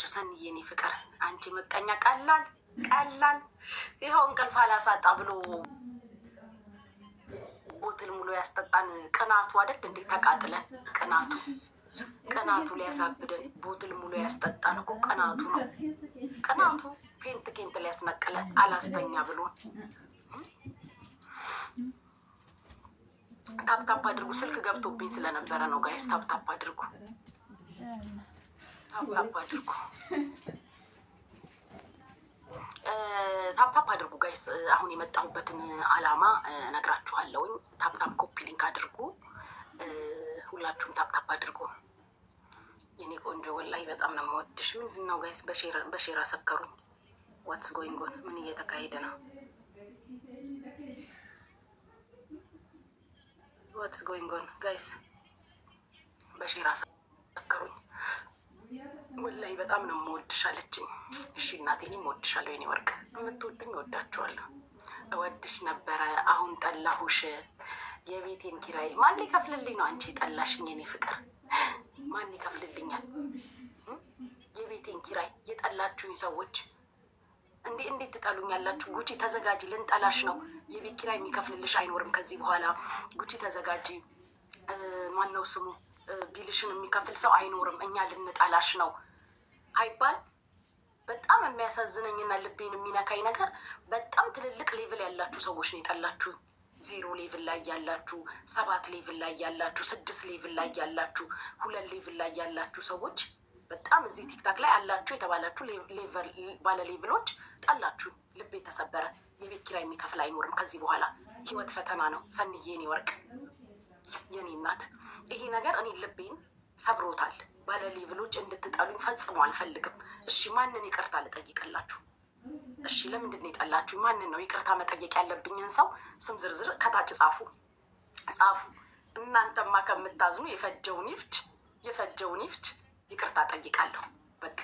ይኸውላችሁ ሰንዬ እኔ ፍቅር አንቺ መቀኛ ቀላል ይኸው እንቅልፍ አላሳጣ ብሎ ቦትል ሙሉ ያስጠጣን ቅናቱ አይደል እንዴ? ተቃጥለን ቅናቱ ሊያሳብደን ቦትል ሙሉ ያስጠጣን እኮ ቅናቱ ነው። ቅናቱ ኬንት ሊያስነቅለን አላስተኛ ብሎን ታፕታፕ አድርጉ። ስልክ ገብቶብኝ ስለነበረ ነው ጋይስ። ታፕታፕ አድርጉ። ታፕታፕ አድርጉ ጋይስ። አሁን የመጣሁበትን አላማ ነግራችኋለሁኝ። ታፕታፕ ኮፒ ሊንክ አድርጉ። ሁላችሁም ታፕታፕ አድርጉ። የኔ ቆንጆ ወላሂ በጣም ነው የምወድሽ። ምንድን ነው ጋይስ በሼራ ሰከሩኝ። ዋትስ ጎይንግ ኦን? ምን እየተካሄደ ነው? ዋትስ ጎይንግ ኦን ጋይስ? በሼራ ሰከሩኝ። ወላሂ በጣም ነው የምወድሽ አለችኝ። እሺ እናቴ እኔም እወድሻለሁ የኔ ወርቅ። የምትወዱኝ እወዳችኋለሁ። እወድሽ ነበረ አሁን ጠላሁሽ። የቤቴን ኪራይ ማን ሊከፍልልኝ ነው? አንቺ ጠላሽኝ የኔ ፍቅር። ማን ይከፍልልኛል የቤቴን ኪራይ? የጠላችሁኝ ሰዎች እንዴት ትጠሉኛላችሁ? ጉቺ ተዘጋጂ፣ ልንጠላሽ ነው። የቤት ኪራይ የሚከፍልልሽ አይኖርም ከዚህ በኋላ። ጉቺ ተዘጋጂ። ማነው ስሙ? ቢልሽን የሚከፍል ሰው አይኖርም። እኛ ልንጠላሽ ነው አይባል። በጣም የሚያሳዝነኝና ልቤን የሚነካኝ ነገር በጣም ትልልቅ ሌቭል ያላችሁ ሰዎች ነው የጠላችሁ። 0 ሌቭል ላይ ያላችሁ፣ 7 ሌቭል ላይ ያላችሁ፣ 6 ሌቭል ላይ ያላችሁ፣ 2 ሌቭል ላይ ያላችሁ ሰዎች በጣም እዚህ ቲክታክ ላይ አላችሁ የተባላችሁ ባለ ሌቭሎች ጠላችሁ። ልቤ ተሰበረ። የቤት ኪራይ የሚከፍል አይኖርም ከዚህ በኋላ። ህይወት ፈተና ነው። ሰንዬ የኔ ወርቅ የኔ እናት፣ ይሄ ነገር እኔ ልቤን ሰብሮታል። ባለ ሌቭሎች እንድትጠሉኝ ፈጽሞ አልፈልግም። እሺ ማንን ይቅርታ ልጠይቅላችሁ? እሺ ለምንድን ነው የጠላችሁ? ማንን ነው ይቅርታ መጠየቅ ያለብኝን ሰው ስም ዝርዝር ከታች ጻፉ። እናንተማ ከምታዝኑ የፈጀውን ይፍጅ ይቅርታ ጠይቃለሁ። በቃ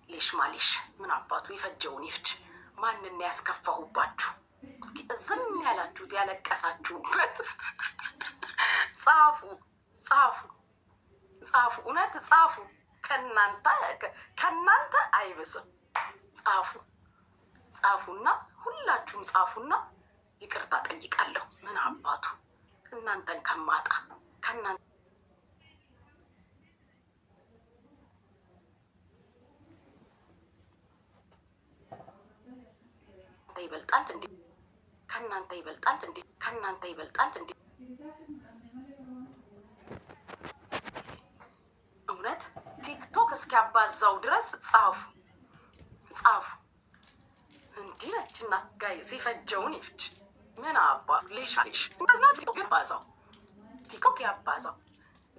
ሌሽ ማሌሽ ምን አባቱ የፈጀውን ይፍጅ። ማንን ያስከፋሁባችሁ? እስኪ ዝም ያላችሁት ያለቀሳችሁበት ጻፉ። እውነት ጻፉ። ከእናንተ አይብስም። ጻፉና ሁላችሁም ጻፉና ይቅርታ ጠይቃለሁ። ምን አባቱ እናንተን ከማጣ ከእናንተ ይበልጣል እንዴ? ከእናንተ ይበልጣል እንዴ? እውነት ቲክቶክ እስኪያባዛው ድረስ ጻፉ። እንዲህ ነችና ጋይስ የፈጀውን ይፍጅ። ምን አባ ሌሽ እንደዛ ቲክቶክ ያባዛው።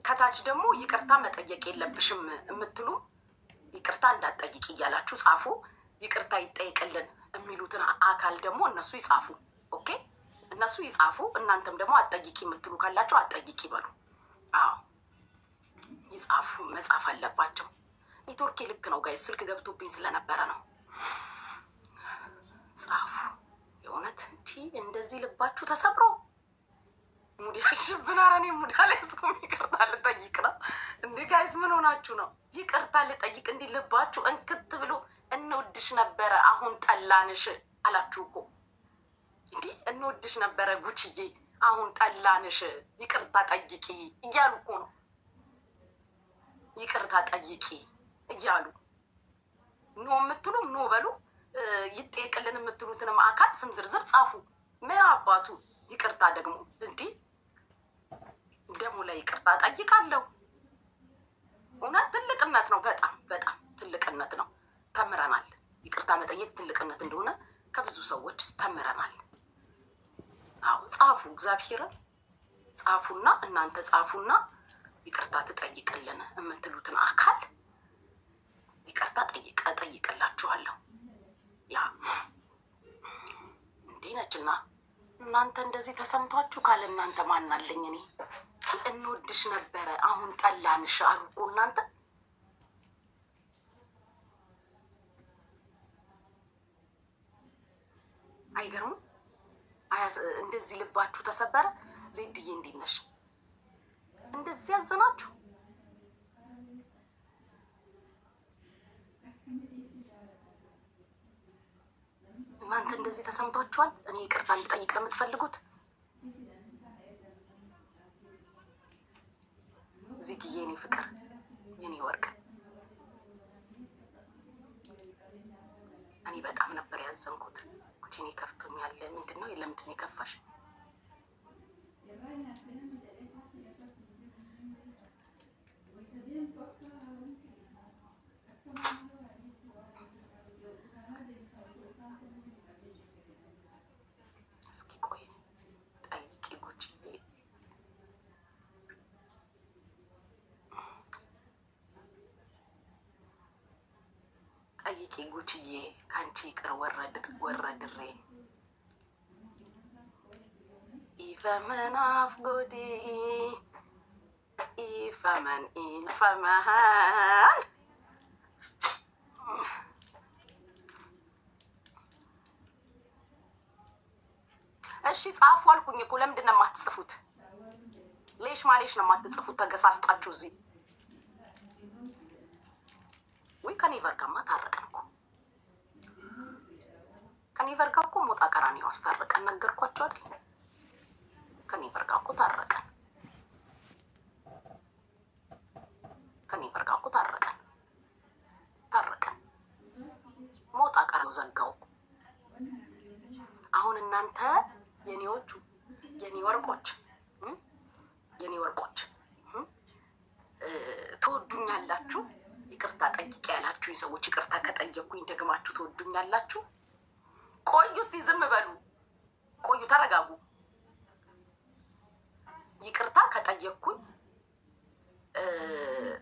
ከታች ደግሞ ይቅርታ መጠየቅ የለብሽም የምትሉ ይቅርታ እንዳትጠይቂ እያላችሁ ጻፉ። ይቅርታ ይጠይቅልን የሚሉትን አካል ደግሞ እነሱ ይጻፉ። ኦኬ እነሱ ይጻፉ። እናንተም ደግሞ አትጠይቂ የምትሉ ካላችሁ አትጠይቂ ይበሉ። አዎ ይጻፉ። መጻፍ አለባቸው። ኔትወርክ ልክ ነው ጋይስ። ስልክ ገብቶብኝ ስለነበረ ነው። ጻፉ። የእውነት እንደዚህ ልባችሁ ተሰብሮ ሙድ ያሽብን። ኧረ እኔ ሙድ አልያዝኩም። ይቅርታ ልጠይቅ ነው እንዴ ጋይስ? ምን ሆናችሁ ነው? ይቅርታ ልጠይቅ እንዲህ ልባችሁ እንክት ብሎ እንወድሽ ነበረ አሁን ጠላንሽ አላችሁ እኮ። እንዲህ እንወድሽ ነበረ ጉቺዬ አሁን ጠላንሽ፣ ይቅርታ ጠይቂ እያሉ እኮ ነው። ይቅርታ ጠይቂ እያሉ ኖ የምትሉ ኖ በሉ። ይጠየቅልን የምትሉትንም አካል ስም ዝርዝር ጻፉ። ምን አባቱ ይቅርታ ደግሞ እንዲህ ደግሞ ለይቅርታ ጠይቃለሁ። እውነት ትልቅነት ነው። በጣም ትልቅነት ነው። ተምረናል። ይቅርታ መጠየቅ ትልቅነት እንደሆነ ከብዙ ሰዎች ተምረናል። አዎ ጻፉ። እግዚአብሔርን ጻፉና እናንተ ጻፉና ይቅርታ ትጠይቅልን የምትሉትን አካል ይቅርታ ጠይቅላችኋለሁ። ያ እንዴ ነችና እናንተ እንደዚህ ተሰምቷችሁ ካለ እናንተ ማናለኝ? እኔ እንወድሽ ነበረ አሁን ጠላንሽ አሉ እኮ እናንተ። አይገርም? እንደዚህ ልባችሁ ተሰበረ። ዜድዬ እንዴት ነሽ? እንደዚህ ያዘናችሁ እናንተ እንደዚህ ተሰምቷችኋል? እኔ ይቅርታ እንድጠይቅ ነው የምትፈልጉት? ዚግዬ የኔ ፍቅር የኔ ወርቅ እኔ በጣም ነበር ያዘንኩት። ኩቺኔ ከፍቶኛል። ምንድን ነው? ለምንድን ነው የከፋሽ? እስኪ ቆይ ጠይቂ ጉቺዬ። ጠይቂ ጉቺዬ። ከአንቺ ይቅር ወረድሬ ኢፈመናፍ ጎዴ ኢፈመን ኢልፈመሃን እሺ ጻፉ አልኩኝ እኮ። ለምንድን ነው የማትጽፉት? ሌሽ ማሌሽ ነው የማትጽፉት? ተገሳስጣችሁ እዚህ ወይ ከኔቨር ጋርማ ታረቀን እኮ። ከኔቨር ጋር እኮ ሞጣ ቀራኒዮ አስታረቀን። ነገርኳቸው አይደል? ከኔቨር ጋር እኮ ታረቀን። ከኔቨር ጋር እኮ ታረቀን። ሞጣ ቀራኒዮ ዘጋው። አሁን እናንተ የኔዎቹ የኔ ወርቆች ትወዱኛላችሁ። ይቅርታ ጠይቄ ያላችሁ ሰዎች ይቅርታ ከጠየቅኩኝ ደግማችሁ ትወዱኛላችሁ። ቆዩ እስቲ ዝም በሉ። ቆዩ ተረጋጉ። ይቅርታ ከጠየቅኩኝ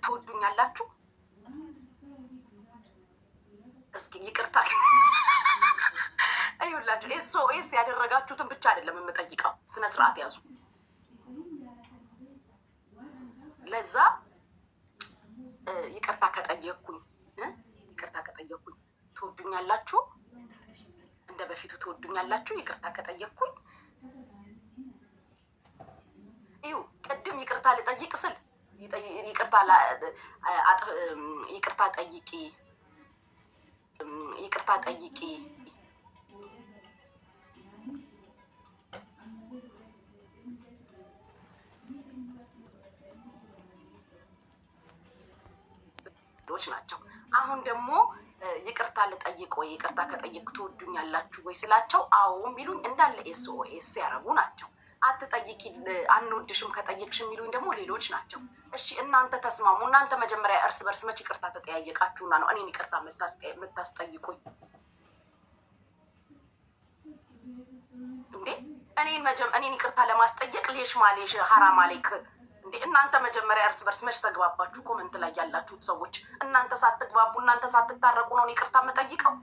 ትወዱኛላችሁ። እስኪ ይቅርታ አይውላችሁ። ኤስኦኤስ ያደረጋችሁትን ብቻ አይደለም የምጠይቀው፣ ስነ ስርዓት ያዙ። ለዛ ይቅርታ ከጠየቅኩኝ ትወዱኛላችሁ፣ እንደ በፊቱ ትወዱኛላችሁ። ይቅርታ ከጠየቅኩኝ ይው ቅድም ይቅርታ ልጠይቅ ስል ይቅርታ ጠይቂ ናቸው። አሁን ደግሞ ይቅርታ ልጠይቅ ወይ ይቅርታ ከጠየቅ ትወዱኛላችሁ ወይ ስላቸው አዎ የሚሉኝ እንዳለ ኤስኦኤስ ያረጉ ናቸው። አትጠይቂ አንወድሽም ከጠየቅሽ የሚሉኝ ደግሞ ሌሎች ናቸው። እሺ እናንተ ተስማሙ። እናንተ መጀመሪያ እርስ በርስ መች ይቅርታ ተጠያየቃችሁና ነው እኔን ይቅርታ የምታስጠይቁኝ እንዴ? እኔን ይቅርታ ለማስጠየቅ ሌሽ ማሌሽ ሀራም አሌክ እንዴ? እናንተ መጀመሪያ እርስ በርስ መች ተግባባችሁ? ኮመንት ላይ ያላችሁት ሰዎች እናንተ ሳትግባቡ እናንተ ሳትታረቁ ነው ይቅርታ የምጠይቀው?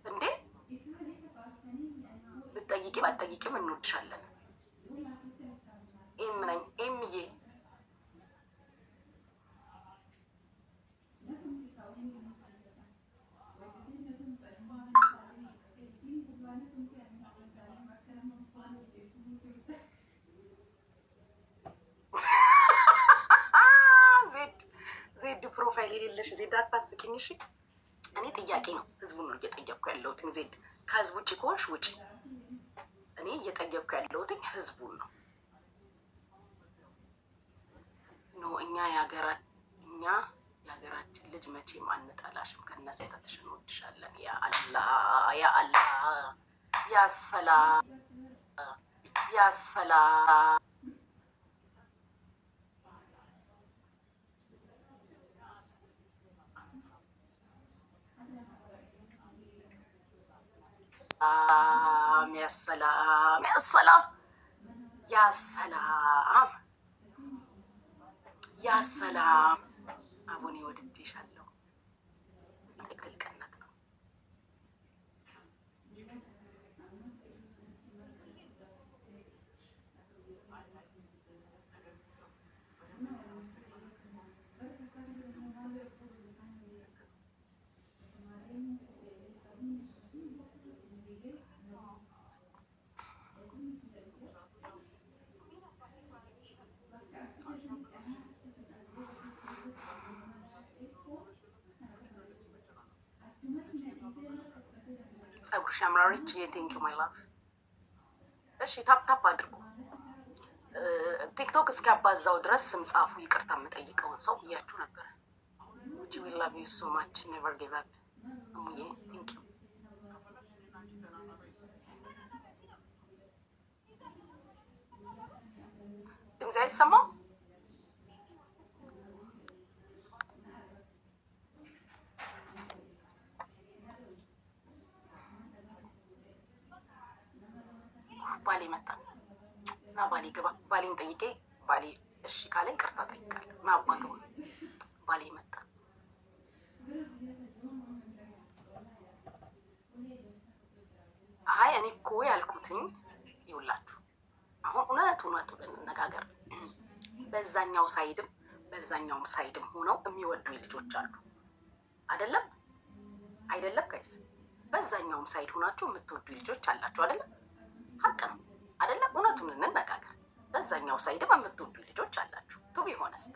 እንዴ ብትጠይቂ ባትጠይቂም እንወድሻለን። ኤምዬ ዜድ ፕሮፋይል የሌለሽ ዜድ አታስቂኝ። እሺ እኔ ጥያቄ ነው ህዝቡን ነው እየጠየቅኩ ያለሁት። ዜድ ከህዝብ ውጭ ከሆንሽ ውጭ። እኔ እየጠየቅኩ ያለሁት ህዝቡን ነው። ኖ እኛ የሀገራችን ልጅ መቼም አንጠላሽም። ከነስህተትሽ እንወድሻለን። ያ አላህ ያ ሰላም ያ ሰላም ያሰላም ያሰላም ያሰላም ያሰላም። አቡኔ ወድጄሻለሁ። ትልቅነት ነው። ጸጉርሽ ያምራሪች ቴንክ ዩ ማይ ላቭ። እሺ ታፕ ታፕ አድርጉ። ቲክቶክ እስኪያባዛው ድረስ ስም ጻፉ። ይቅርታ የምጠይቀውን ሰው ብያችሁ ነበር። ውጭ ዊ ላቭ ዩ ሶ ማች ኔቨር ጊቭ አፕ እሙዬ ቴንክ ዩ። ድምፅ አይሰማም? ባሌ መጣ ና ባሌ ግባ። ባሌን ጠይቄ ባሌ እሺ ካለኝ ይቅርታ ጠይቃለሁ። ና አባ ግባ። ባሌ መጣ። አይ እኔ እኮ ያልኩትኝ ይውላችሁ፣ አሁን እውነቱ እንነጋገር። በዛኛው ሳይድም ሆነው የሚወዱ ልጆች አሉ። አይደለም ጋይስ? በዛኛውም ሳይድ ሆናችሁ የምትወዱ ልጆች አላችሁ አይደለም? ሀቅ ነው አይደለም? እውነቱን እንነጋገር። በዛኛው ሳይድም የምትወዱ ልጆች አላችሁ። ቱ ቢ ሆነስት።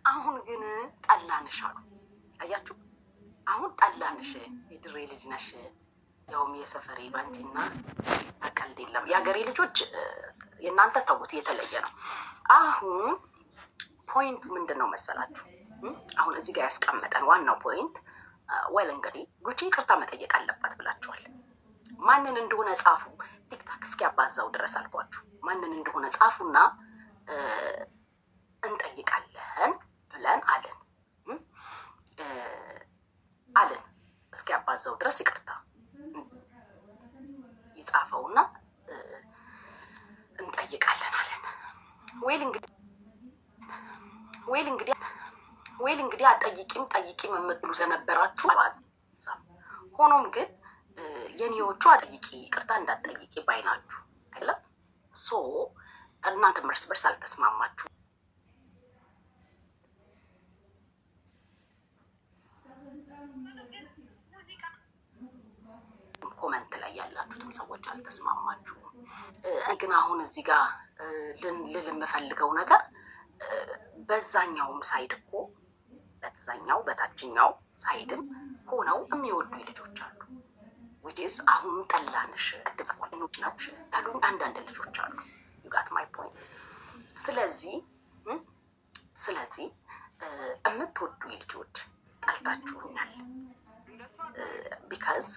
አሁን ግን ጠላንሽ አሉ። አያችሁ? አሁን ጠላንሽ። የድሬ ልጅ ነሽ፣ ያውም የሰፈሬ ባንቺና አቀልድ የለም። የሀገሬ ልጆች የእናንተ ተውት፣ የተለየ ነው። አሁን ፖይንቱ ምንድን ነው መሰላችሁ? አሁን እዚህ ጋር ያስቀመጠን ዋናው ፖይንት ወል እንግዲህ ጉቺ ይቅርታ መጠየቅ አለባት ብላችኋል። ማንን እንደሆነ ጻፉ። ቲክታክ እስኪያባዛው ድረስ አልኳችሁ። ማንን እንደሆነ ጻፉና እንጠይቃለን ብለን አለን። እስኪያባዛው ድረስ ይቅርታ ይጻፈውና እንጠይቃለን አለን። ወይል እንግዲህ አጠይቂም ጠይቂም የምትሉ ስለነበራችሁ ሆኖም ግን የኔዎቹ አጠይቂ ይቅርታ እንዳትጠይቂ ባይናችሁ አይደለም። ሶ እናንተ እርስ በርስ አልተስማማችሁ። ኮመንት ላይ ያላችሁትም ሰዎች አልተስማማችሁ። ግን አሁን እዚህ ጋር ልል የምፈልገው ነገር በዛኛውም ሳይድ እኮ በታችኛው ሳይድም ሆነው የሚወዱ ልጆች አሉ። ዊችስ አሁን ጠላንሽ ቅድጽ ናች ያሉኝ አንዳንድ ልጆች አሉ። ዩ ጋት ማይ ፖይንት። ስለዚህ የምትወዱ ልጆች ጠልታችሁኛል። ቢካዝ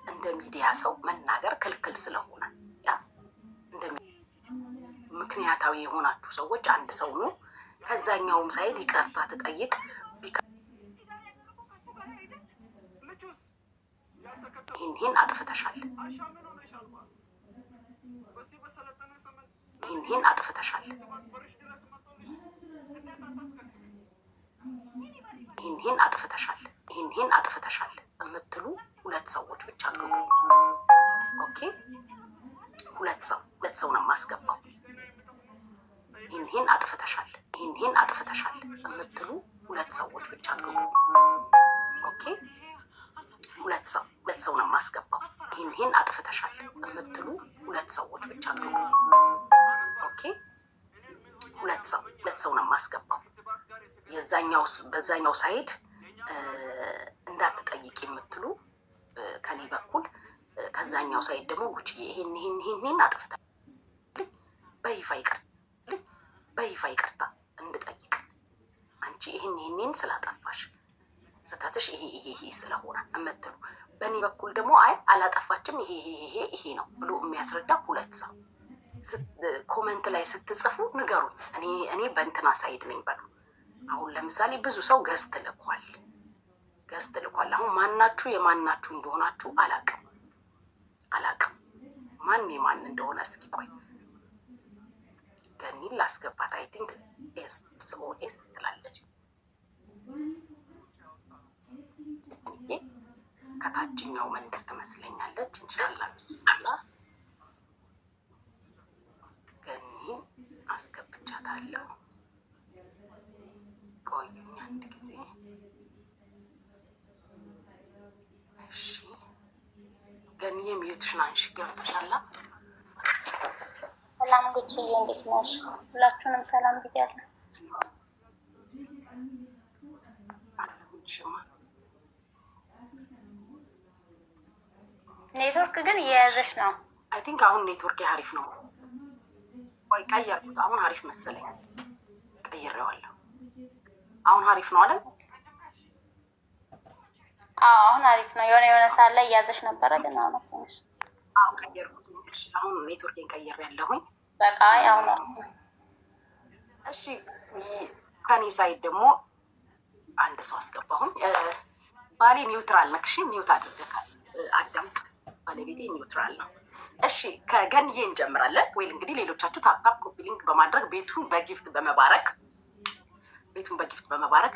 እንደ ሚዲያ ሰው መናገር ክልክል ስለሆነ ምክንያታዊ የሆናችሁ ሰዎች አንድ ሰው ነው ከዛኛውም ሳይድ ይቅርታ ትጠይቅ። ይህን አጥፍተሻል፣ ይህን አጥፍተሻል፣ ይህን አጥፍተሻል፣ ይህን አጥፍተሻል የምትሉ ሁለት ሰዎች ብቻ ግቡ። ኦኬ፣ ሁለት ሰው ነው የማስገባው። ይህን አጥፍተሻል፣ ይህን አጥፍተሻል የምትሉ ሁለት ሰዎች ብቻ ግቡ። ኦኬ፣ ሁለት ሰው ነው የማስገባው። ይህን አጥፍተሻል የምትሉ ሁለት ሰዎች ብቻ ግቡ። ኦኬ፣ ሁለት ሰው ነው የማስገባው። በዛኛው ሳይድ እንዳትጠይቂ የምትሉ ከኔ በኩል፣ ከዛኛው ሳይድ ደግሞ ጉቺ ይህን አጥፍተሻል በይፋ ይቅርታ እንድጠይቅ አንቺ ይህን ስላጠፋሽ ስህተትሽ ይሄ ስለሆነ የምትሉ፣ በእኔ በኩል ደግሞ አይ አላጠፋችም ይሄ ነው ብሎ የሚያስረዳ ሁለት ሰው ኮመንት ላይ ስትጽፉ ንገሩኝ። እኔ በእንትና ሳይድ ነኝ በሉ። አሁን ለምሳሌ ብዙ ሰው ገዝት ልኳል። አሁን ማናችሁ የማናችሁ እንደሆናችሁ አላቅም። ማን የማን እንደሆነ እስኪ ቆይ ገኒን ላስገባት። አይ ቲንክ ኤስ ትላለች። ከታችኛው መንደር ትመስለኛለች። ኢንሻአላህ ቢስሚላ ገኒን አስገብቻታለሁ። ቆዩኝ አንድ ጊዜ እሺ። ገኒዬ ሚዩትሽን አንሺ። ገብተሻላ? ሰላም ጉቺዬ፣ እንዴት ነሽ? ሁላችሁንም ሰላም ብያለሁ። ኔትወርክ ግን እየያዘች ነው። አይ ቲንክ አሁን ኔትወርክ አሪፍ ነው ወይ? ቀየርኩት። አሁን አሪፍ መሰለኝ። ቀይሬዋለሁ። አሁን አሪፍ ነው አለ። አሁን አሪፍ ነው። የሆነ ሰዓት ላይ እያዘች ነበረ፣ ግን አሁን ትንሽ ቀየርኩት። አሁን ኔትወርኬን ቀይሬያለሁኝ። በቃ አሁን እሺ። ከኔ ሳይድ ደግሞ አንድ ሰው አስገባሁኝ። ባሌ ኒውትራል ነክሽ፣ ሚውት አድርገካል። አዳምጥ፣ ባለቤቴ ኒውትራል ነው። እሺ ከገንዬ እንጀምራለን። ወይ እንግዲህ ሌሎቻችሁ ታፕታፕ ኮፒ ሊንክ በማድረግ ቤቱን በጊፍት በመባረክ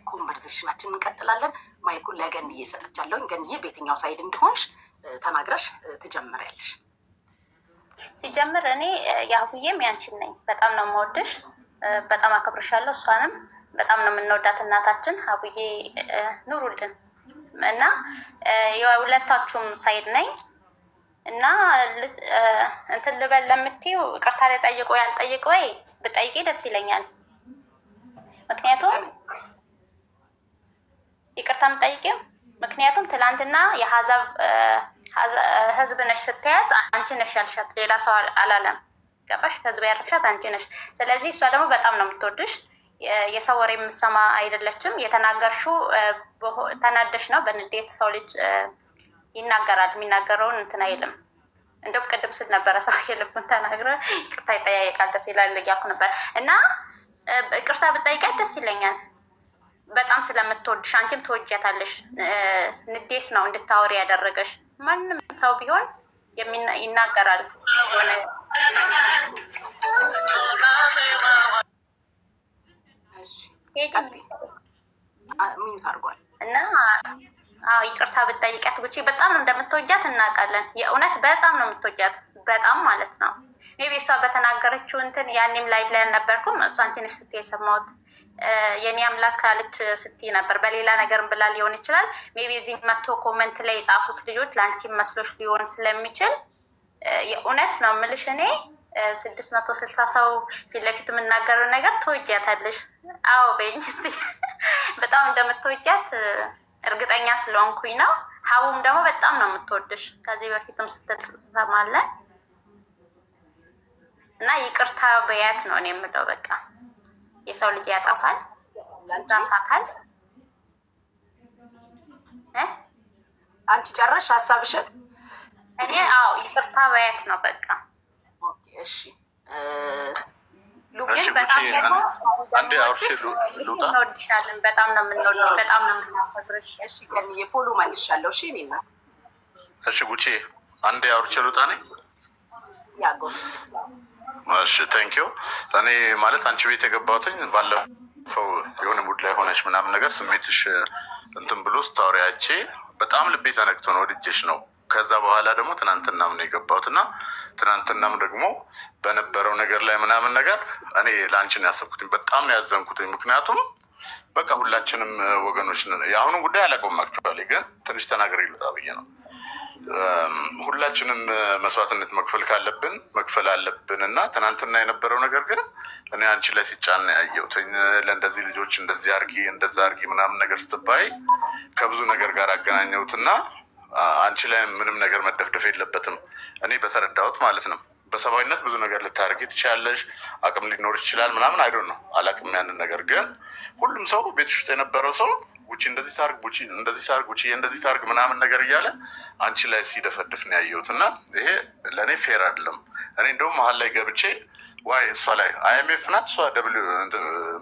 ኮንቨርሴሽናችን እንቀጥላለን። ማይኩን ለገንዬ ሰጥቻለሁኝ። ገንዬ በየትኛው ሳይድ እንደሆንሽ ተናግረሽ ትጀምሪያለሽ። ሲጀምር እኔ የአቡዬም ያንቺም ነኝ። በጣም ነው የምወድሽ፣ በጣም አከብርሻለሁ። እሷንም በጣም ነው የምንወዳት እናታችን። አቡዬ ኑሩልን እና የሁለታችሁም ሳይድ ነኝ እና እንትን ልበል ለምትይው ይቅርታ ላይ ጠይቆ ያልጠይቅ ወይ ብጠይቄ ደስ ይለኛል። ምክንያቱም ይቅርታ የምጠይቂው ምክንያቱም ትላንትና የሀዛብ ህዝብ ነሽ ስትያት አንቺ ነሽ ያልሻት፣ ሌላ ሰው አላለም። ገባሽ? ህዝብ ያልሻት አንቺ ነሽ። ስለዚህ እሷ ደግሞ በጣም ነው የምትወድሽ። የሰው ወሬ የምትሰማ አይደለችም። የተናገርሽው ተናደሽ ነው። በንዴት ሰው ልጅ ይናገራል። የሚናገረውን እንትን አይልም። እንደውም ቅድም ስል ነበረ ሰው የልቡን ተናግረ ይቅርታ ይጠያየቃል ደስ ይላል እያልኩ ነበር። እና ይቅርታ ብጠይቃት ደስ ይለኛል። በጣም ስለምትወድሽ አንቺም ትወጃታለሽ። ንዴት ነው እንድታወሪ ያደረገሽ። ማንም ሰው ቢሆን ይናገራል። ሆነ እና ይቅርታ ብጠይቃት ጉቺ በጣም ነው እንደምትወጃት እናውቃለን። የእውነት በጣም ነው የምትወጃት፣ በጣም ማለት ነው። ሜቢ እሷ በተናገረችው እንትን ያኔም ላይቭ ላይ አልነበርኩም። እሷ አንቺ ነሽ ስትይ የሰማሁት። የኔ አምላክ አለች ስትይ ነበር። በሌላ ነገርም ብላ ሊሆን ይችላል። ሜቢ እዚህ መቶ ኮመንት ላይ የጻፉት ልጆች ለአንቺ መስሎች ሊሆን ስለሚችል የእውነት ነው የምልሽ። እኔ 660 ሰው ፊት ለፊት የምናገረው ነገር ትወጃታለሽ። አዎ በይኝ እስኪ። በጣም እንደምትወጃት እርግጠኛ ስለሆንኩኝ ነው። ሀቡም ደግሞ በጣም ነው የምትወድሽ። ከዚህ በፊትም ስትል ሰማለን እና ይቅርታ በያት ነው እኔ የምለው። በቃ የሰው ልጅ ያጠፋል፣ ያሳታል። አንቺ ጨረሽ ሀሳብሽን? እኔ ይቅርታ በያት ነው በቃ። እሺ ሉግን በጣም ደግሞ እንወድሻለን። በጣም ነው የምንወድሽ፣ በጣም ነው የምናከብርሽ። እሺ ገን የፎሎ መልሻለሁ። እሺ እኔ እናት። እሺ ጉቺ አንዴ አውርቼ ልውጣ ነኝ። ያጎ እሺ ቴንኪው። እኔ ማለት አንቺ ቤት የገባሁትኝ ባለፈው የሆነ ሙድ ላይ ሆነች ምናምን ነገር ስሜትሽ እንትን ብሎ ስታወሪያቼ በጣም ልቤ ተነክቶ ነው ወድጄሽ ነው። ከዛ በኋላ ደግሞ ትናንትናም ነው የገባሁት እና ትናንትናም ደግሞ በነበረው ነገር ላይ ምናምን ነገር እኔ ለአንቺን ያሰብኩትኝ በጣም ነው ያዘንኩትኝ። ምክንያቱም በቃ ሁላችንም ወገኖች ነን። የአሁኑን ጉዳይ አላውቀውም አክቹዋሊ፣ ግን ትንሽ ተናገር ይሉጣ ብዬ ነው። ሁላችንም መስዋዕትነት መክፈል ካለብን መክፈል አለብን እና ትናንትና የነበረው ነገር ግን እኔ አንቺ ላይ ሲጫን ነው ያየሁትኝ። ለእንደዚህ ልጆች እንደዚህ አርጊ እንደዛ አርጊ ምናምን ነገር ስትባይ ከብዙ ነገር ጋር አገናኘሁትና አንቺ ላይ ምንም ነገር መደፍደፍ የለበትም እኔ በተረዳሁት ማለት ነው። በሰብአዊነት ብዙ ነገር ልታደርጊ ትችላለሽ፣ አቅም ሊኖር ይችላል ምናምን አይዶን ነው አላቅም። ያንን ነገር ግን ሁሉም ሰው ቤት ውስጥ የነበረው ሰው ጉቺ እንደዚህ ታርግ፣ ጉቺ እንደዚህ ታርግ፣ ጉቺ እንደዚህ ታርግ ምናምን ነገር እያለ አንቺ ላይ ሲደፈድፍ ነው ያየሁት እና ይሄ ለእኔ ፌር አይደለም። እኔ እንደውም መሀል ላይ ገብቼ ዋይ እሷ ላይ አይኤምኤፍ ናት እሷ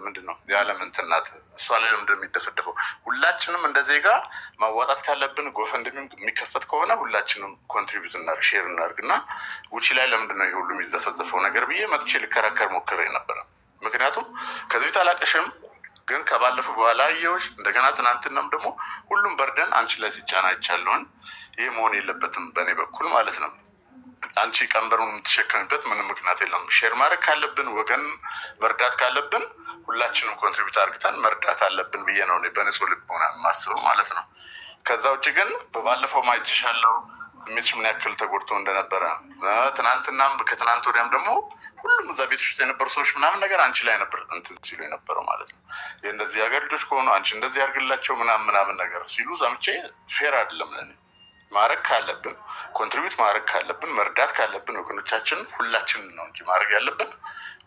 ምንድን ነው የዓለም እንትን ናት እሷ ላይ ለምንድን የሚደፈደፈው? ሁላችንም እንደ ዜጋ ማዋጣት ካለብን ጎፈንድሚ የሚከፈት ከሆነ ሁላችንም ኮንትሪቢዩት እናርግ፣ ሼር እናርግ እና ጉቺ ላይ ለምንድን ነው ይሄ ሁሉ የሚዘፈዘፈው ነገር ብዬ መጥቼ ልከራከር ሞክሬ ነበረ። ምክንያቱም ከዚህ ፊት አላቅሽም፣ ግን ከባለፈው በኋላ አየሁሽ። እንደገና ትናንትናም ደግሞ ሁሉም በርደን አንቺ ላይ ሲጫና አይቻለሁን። ይህ መሆን የለበትም በእኔ በኩል ማለት ነው። አንቺ ቀንበሩን የምትሸከምበት ምንም ምክንያት የለም። ሼር ማድረግ ካለብን ወገን መርዳት ካለብን ሁላችንም ኮንትሪቢዩት አርግተን መርዳት አለብን ብዬ ነው በንጹህ ልብ ሆነ የማስበው ማለት ነው። ከዛ ውጭ ግን በባለፈው ማይችሻለው ስሜትሽ ምን ያክል ተጎድቶ እንደነበረ ትናንትናም ከትናንት ወዲያም ደግሞ ሁሉም እዛ ቤት ውስጥ የነበሩ ሰዎች ምናምን ነገር አንቺ ላይ ነበር እንትን ሲሉ የነበረው ማለት ነው። ይህ እንደዚህ ሀገር ልጆች ከሆኑ አንቺ እንደዚህ ያርግላቸው ምናምን ነገር ሲሉ ሰምቼ ፌር አይደለም ለኔ። ማድረግ ካለብን ኮንትሪቢዩት ማድረግ ካለብን መርዳት ካለብን ወገኖቻችንን ሁላችንን ነው እንጂ ማድረግ ያለብን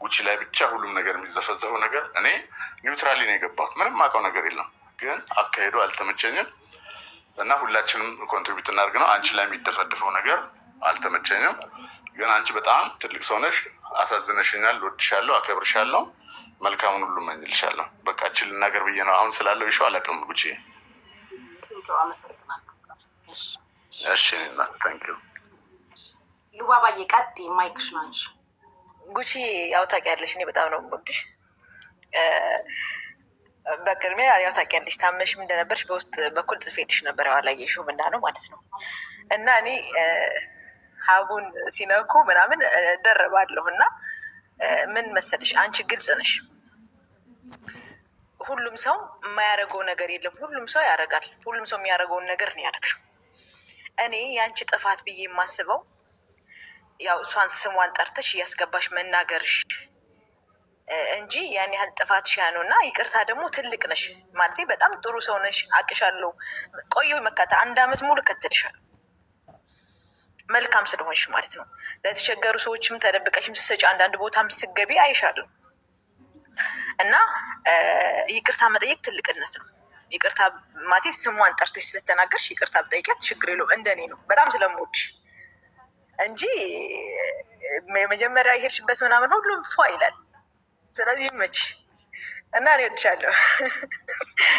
ጉቺ ላይ ብቻ ሁሉም ነገር የሚዘፈዘፈው ነገር። እኔ ኒውትራሊ ነው የገባሁት፣ ምንም አውቀው ነገር የለም፣ ግን አካሄዱ አልተመቸኝም እና ሁላችንም ኮንትሪቢዩት እናድርግ ነው። አንቺ ላይ የሚደፈድፈው ነገር አልተመቸኝም፣ ግን አንቺ በጣም ትልቅ ሰው ነሽ፣ አሳዝነሽኛል፣ እወድሻለሁ፣ አከብርሻለሁ፣ መልካሙን ሁሉ እመኝልሻለሁ። በቃ እቺ ልናገር ብዬ ነው። አሁን ስላለው ይሾ አላውቅም ጉቺ። እሺ እና ታንኪዩ ሉባባዬ ቀጥይ፣ ማይክሽ ነው አንቺ። ጉቺ ያው ታውቂያለሽ እኔ በጣም ነው የምወድሽ። በቅድሚያ ያው ታውቂያለሽ ታመሽም እንደነበርሽ በውስጥ በኩል ጽፌልሽ ነበር፣ ያው አላየሽውም እና ነው ማለት ነው። እና እኔ ሀቡን ሲነኩ ምናምን ደረባለሁ እና ምን መሰለሽ አንቺ ግልጽ ነሽ። ሁሉም ሰው የማያደርገው ነገር የለም፣ ሁሉም ሰው ያደርጋል። ሁሉም ሰው የሚያደርገውን ነገር ነው ያደረግሽው። እኔ የአንቺ ጥፋት ብዬ የማስበው ያው እሷን ስሟን ጠርተሽ እያስገባሽ መናገርሽ እንጂ ያን ያህል ጥፋትሽ ያ ነው። እና ይቅርታ ደግሞ ትልቅ ነሽ ማለት በጣም ጥሩ ሰው ነሽ፣ አቅሻለሁ። ቆየሁ መካታ 1 አመት ሙሉ እከተልሻለሁ መልካም ስለሆንሽ ማለት ነው። ለተቸገሩ ሰዎችም ተደብቀሽም ስትሰጪ አንዳንድ ቦታም ስትገቢ አይሻለሁ። እና ይቅርታ መጠየቅ ትልቅነት ነው። ይቅርታ ማቴ ስሟን ጠርተሽ ስለተናገርሽ ይቅርታ ብጠይቂያት ችግር የለውም። እንደኔ ነው በጣም ስለምወድሽ እንጂ የመጀመሪያ የሄድሽበት ምናምን ሁሉም ፏ ይላል። ስለዚህ ይመችሽ እና እኔ እወድሻለሁ።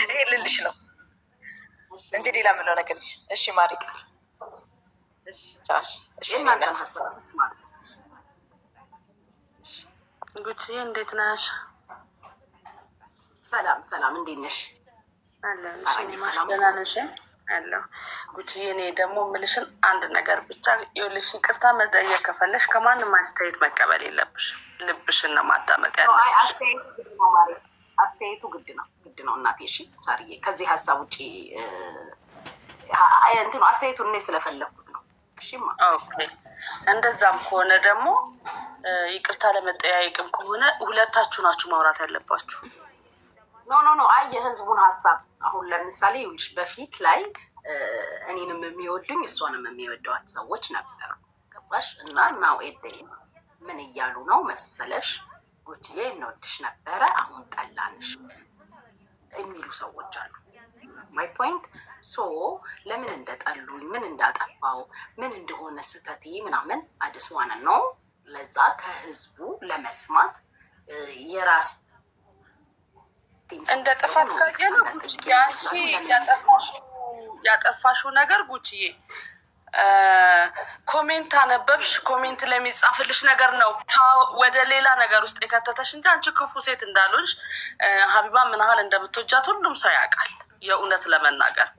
ይሄ ልልሽ ነው እንጂ ሌላ የምለው ነገር። እሺ ማሪቅ ጉቺዬ እንዴት ነሽ? ሰላም ሰላም፣ እንዴት ነሽ? ደህና ነሽ? አለሁ ጉቺዬ። እኔ ደግሞ የምልሽን አንድ ነገር ብቻ ይኸውልሽ፣ ይቅርታ መጠየቅ ከፈለሽ ከማንም አስተያየት መቀበል የለብሽም። ልብሽን ነው ማዳመጥ ያለብሽ። አስተያየቱ ግድ ነው እናቴ። እሺ ሳርዬ፣ ከዚህ ሀሳብ ውጭ እንትኑ አስተያየቱን እኔ ስለፈለኩት ነው። እሺማ ኦኬ። እንደዛም ከሆነ ደግሞ ይቅርታ ለመጠያየቅም ከሆነ ሁለታችሁ ናችሁ ማውራት ያለባችሁ። ኖ አይ የህዝቡን ሀሳብ አሁን ለምሳሌ ይኸውልሽ በፊት ላይ እኔንም የሚወዱኝ እሷንም የሚወደዋት ሰዎች ነበሩ። ገባሽ? እና ናው ኤደይ ምን እያሉ ነው መሰለሽ? ጉቺዬ እንወድሽ ነበረ አሁን ጠላንሽ የሚሉ ሰዎች አሉ። ማይ ፖይንት ሶ ለምን እንደጠሉኝ ምን እንዳጠፋው ምን እንደሆነ ስህተቴ ምናምን አድስዋነ ነው። ለዛ ከህዝቡ ለመስማት የራስ እንደ ጥፋት ካየነው ያንቺ ያጠፋሽው ነገር ጉቺዬ ኮሜንት አነበብሽ፣ ኮሜንት ለሚጻፍልሽ ነገር ነው ወደ ሌላ ነገር ውስጥ የከተተሽ እንጂ አንቺ ክፉ ሴት እንዳልሆንሽ ሀቢባ ምን ያህል እንደምትወጃት ሁሉም ሰው ያውቃል። የእውነት ለመናገር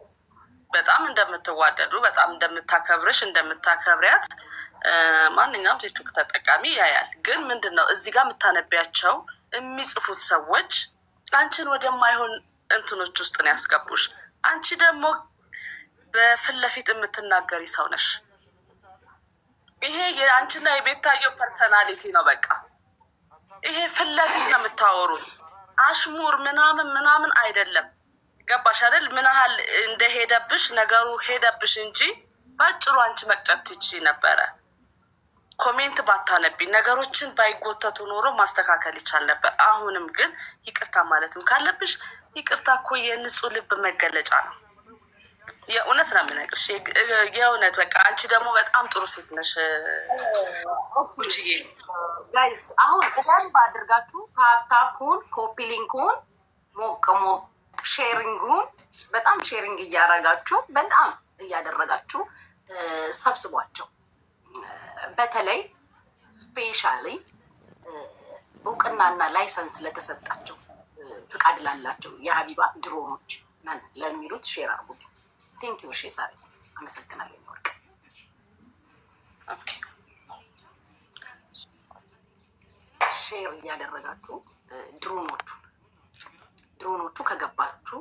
በጣም እንደምትዋደዱ በጣም እንደምታከብርሽ እንደምታከብሪያት ማንኛውም ቲክቶክ ተጠቃሚ ያያል። ግን ምንድን ነው እዚህ ጋር የምታነቢያቸው የሚጽፉት ሰዎች አንቺን ወደማይሆን እንትኖች ውስጥ ነው ያስገቡሽ። አንቺ ደግሞ በፊት ለፊት የምትናገሪ ሰው ነሽ። ይሄ የአንቺና የቤታየው ፐርሰናሊቲ ነው። በቃ ይሄ ፊት ለፊት ነው የምታወሩኝ። አሽሙር ምናምን አይደለም። ገባሽ አይደል? ምን ያህል እንደሄደብሽ ነገሩ ሄደብሽ እንጂ ባጭሩ አንቺ መቅጨት ትችይ ነበረ። ኮሜንት ባታነቢ ነገሮችን ባይጎተቱ ኖሮ ማስተካከል ይቻል ነበር። አሁንም ግን ይቅርታ ማለትም ካለብሽ ይቅርታ እኮ የንጹህ ልብ መገለጫ ነው። የእውነት ነው የምነግርሽ፣ የእውነት በቃ አንቺ ደግሞ በጣም ጥሩ ሴት ነሽ ጉቺዬ። ጋይስ አሁን በደንብ አድርጋችሁ ታፕታፑን ኮፒ ሊንኩን ሞቅ ሼሪንጉን በጣም ሼሪንግ እያደረጋችሁ በጣም እያደረጋችሁ ሰብስቧቸው። በተለይ ስፔሻሊ እውቅናና ላይሰንስ ለተሰጣቸው ፍቃድ ላላቸው የሀቢባ ድሮኖች ነን ለሚሉት ሼር አርጉ። ቴንክ ዩ። እሺ ሳሪ አመሰግናለሁ። ወርቅ ሼር እያደረጋችሁ ድሮኖቹ ከገባችሁ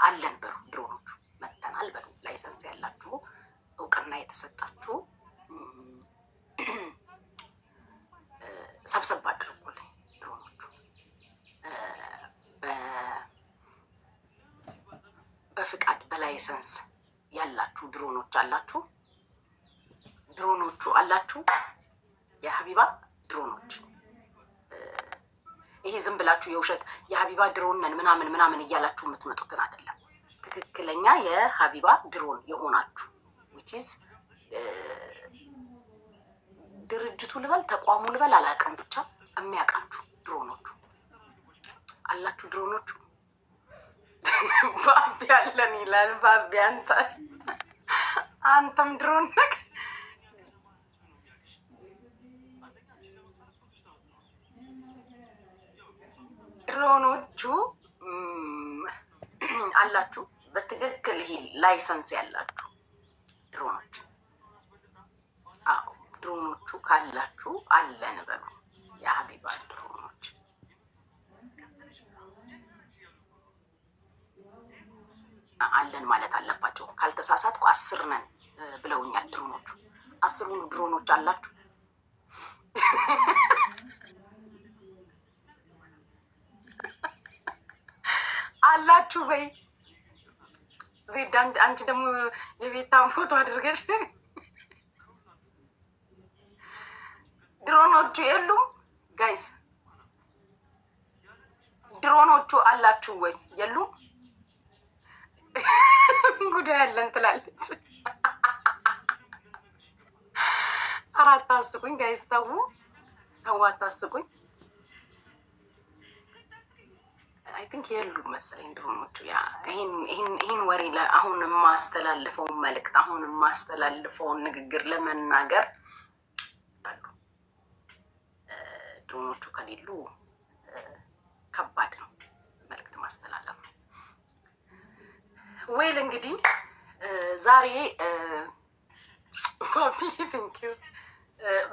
አለን በሩ። ድሮኖቹ መተናል በሩ። ላይሰንስ ያላችሁ እውቅና የተሰጣችሁ ሰብሰብ አድርጉልኝ። ድሮኖቹ በፍቃድ በላይሰንስ ያላችሁ ድሮኖች አላችሁ ድሮኖቹ አላችሁ፣ የሀቢባ ድሮኖች። ይሄ ዝም ብላችሁ የውሸት የሀቢባ ድሮን ነን ምናምን ምናምን እያላችሁ የምትመጡትን አይደለም። ትክክለኛ የሀቢባ ድሮን የሆናችሁ ዊችዝ ድርጅቱ ልበል ተቋሙ ልበል አላውቅም፣ ብቻ የሚያውቃችሁ ድሮኖቹ አላችሁ። ድሮኖቹ ባቢ አለን ይላል ባቢ። አንተም ድሮን ነህ። ድሮኖቹ አላችሁ በትክክል ይሄ ላይሰንስ ያላችሁ ድሮኖች። አዎ ድሮኖቹ ካላችሁ አለን በሉ። የሀቢባ ድሮኖች አለን ማለት አለባቸው። ካልተሳሳትኩ 10 ነን ብለውኛል ድሮኖቹ። 10ኑ ድሮኖች አላችሁ። አላችሁ ወይ? ዜድ አንቺ ደግሞ የቤታን ፎቶ አድርገሽ ድሮኖቹ የሉም ጋይስ? ድሮኖቹ አላችሁ ወይ? የሉም። ጉዳይ ያለን ትላለች። ኧረ አታስቁኝ ጋይስ፣ ተው አታስቁኝ። አይ ቲንክ የሉም መሰለኝ ድሮኖቹ። ያ ይሄን ወሬ አሁን የማስተላልፈውን መልእክት አሁን የማስተላልፈውን ንግግር ለመናገር አሉ። ድሮኖቹ ከሌሉ ከባድ ነው መልእክት ማስተላለፍ። ወይል እንግዲህ ዛሬ ባቢ ቴንክ ዩ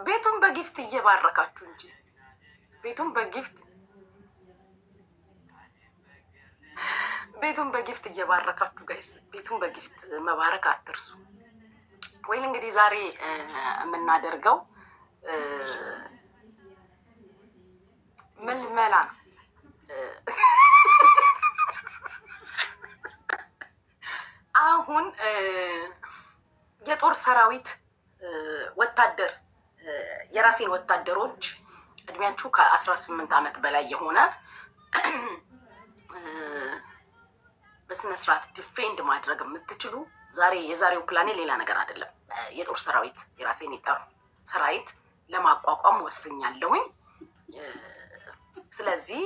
ቤቱን በጊፍት እየባረካችሁ እንጂ ቤቱን በጊፍት እየባረካችሁ ጋይስ፣ ቤቱን በጊፍት መባረክ አትርሱ። ወይል እንግዲህ ዛሬ የምናደርገው ምልመላ ነው። አሁን የጦር ሰራዊት ወታደር የራሴን ወታደሮች እድሜያችሁ ከ18 ዓመት በላይ የሆነ በስነ ስርዓት ዲፌንድ ማድረግ የምትችሉ የዛሬው ፕላኔ ሌላ ነገር አይደለም። የጦር ሰራዊት የራሴን የጦር ሰራዊት ለማቋቋም ወስኛለሁኝ። ስለዚህ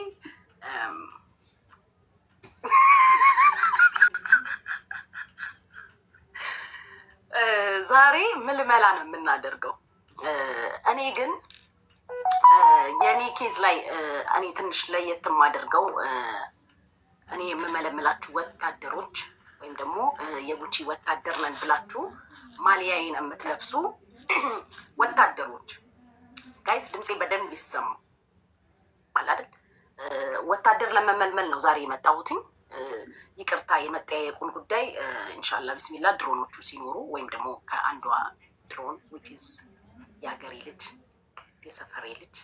ዛሬ ምልመላ ነው የምናደርገው። እኔ ግን የኔ ኬዝ ላይ እኔ ትንሽ ለየት የማደርገው እኔ የምመለምላችሁ ወታደሮች ወይም ደግሞ የጉቺ ወታደር ነን ብላችሁ ማሊያዬን የምትለብሱ ወታደሮች ጋይስ ድምፄ በደንብ ይሰሙ አይደል? ወታደር ለመመልመል ነው ዛሬ የመጣሁትኝ። ይቅርታ የመጠያየቁን ጉዳይ ኢንሻአላ ቢስሚላ ድሮኖቹ ሲኖሩ ወይም ደግሞ ከአንዷ ድሮን ዊችዝ የሀገሬ ልጅ የሰፈሬ ልጅ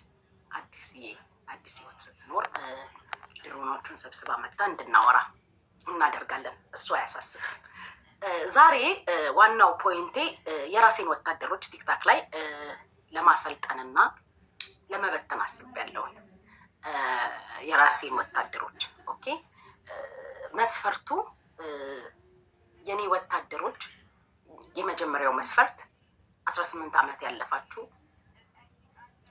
አዲስ ህይወት ስትኖር ድሮኖቹን ሰብስባ መጣ እንድናወራ እናደርጋለን። እሱ አያሳስብም። ዛሬ ዋናው ፖይንቴ የራሴን ወታደሮች ቲክታክ ላይ ለማሰልጠንና ለመበተን አስቤያለሁ። የራሴን ወታደሮች ኦኬ። መስፈርቱ የኔ ወታደሮች የመጀመሪያው መስፈርት 18 ዓመት ያለፋችሁ፣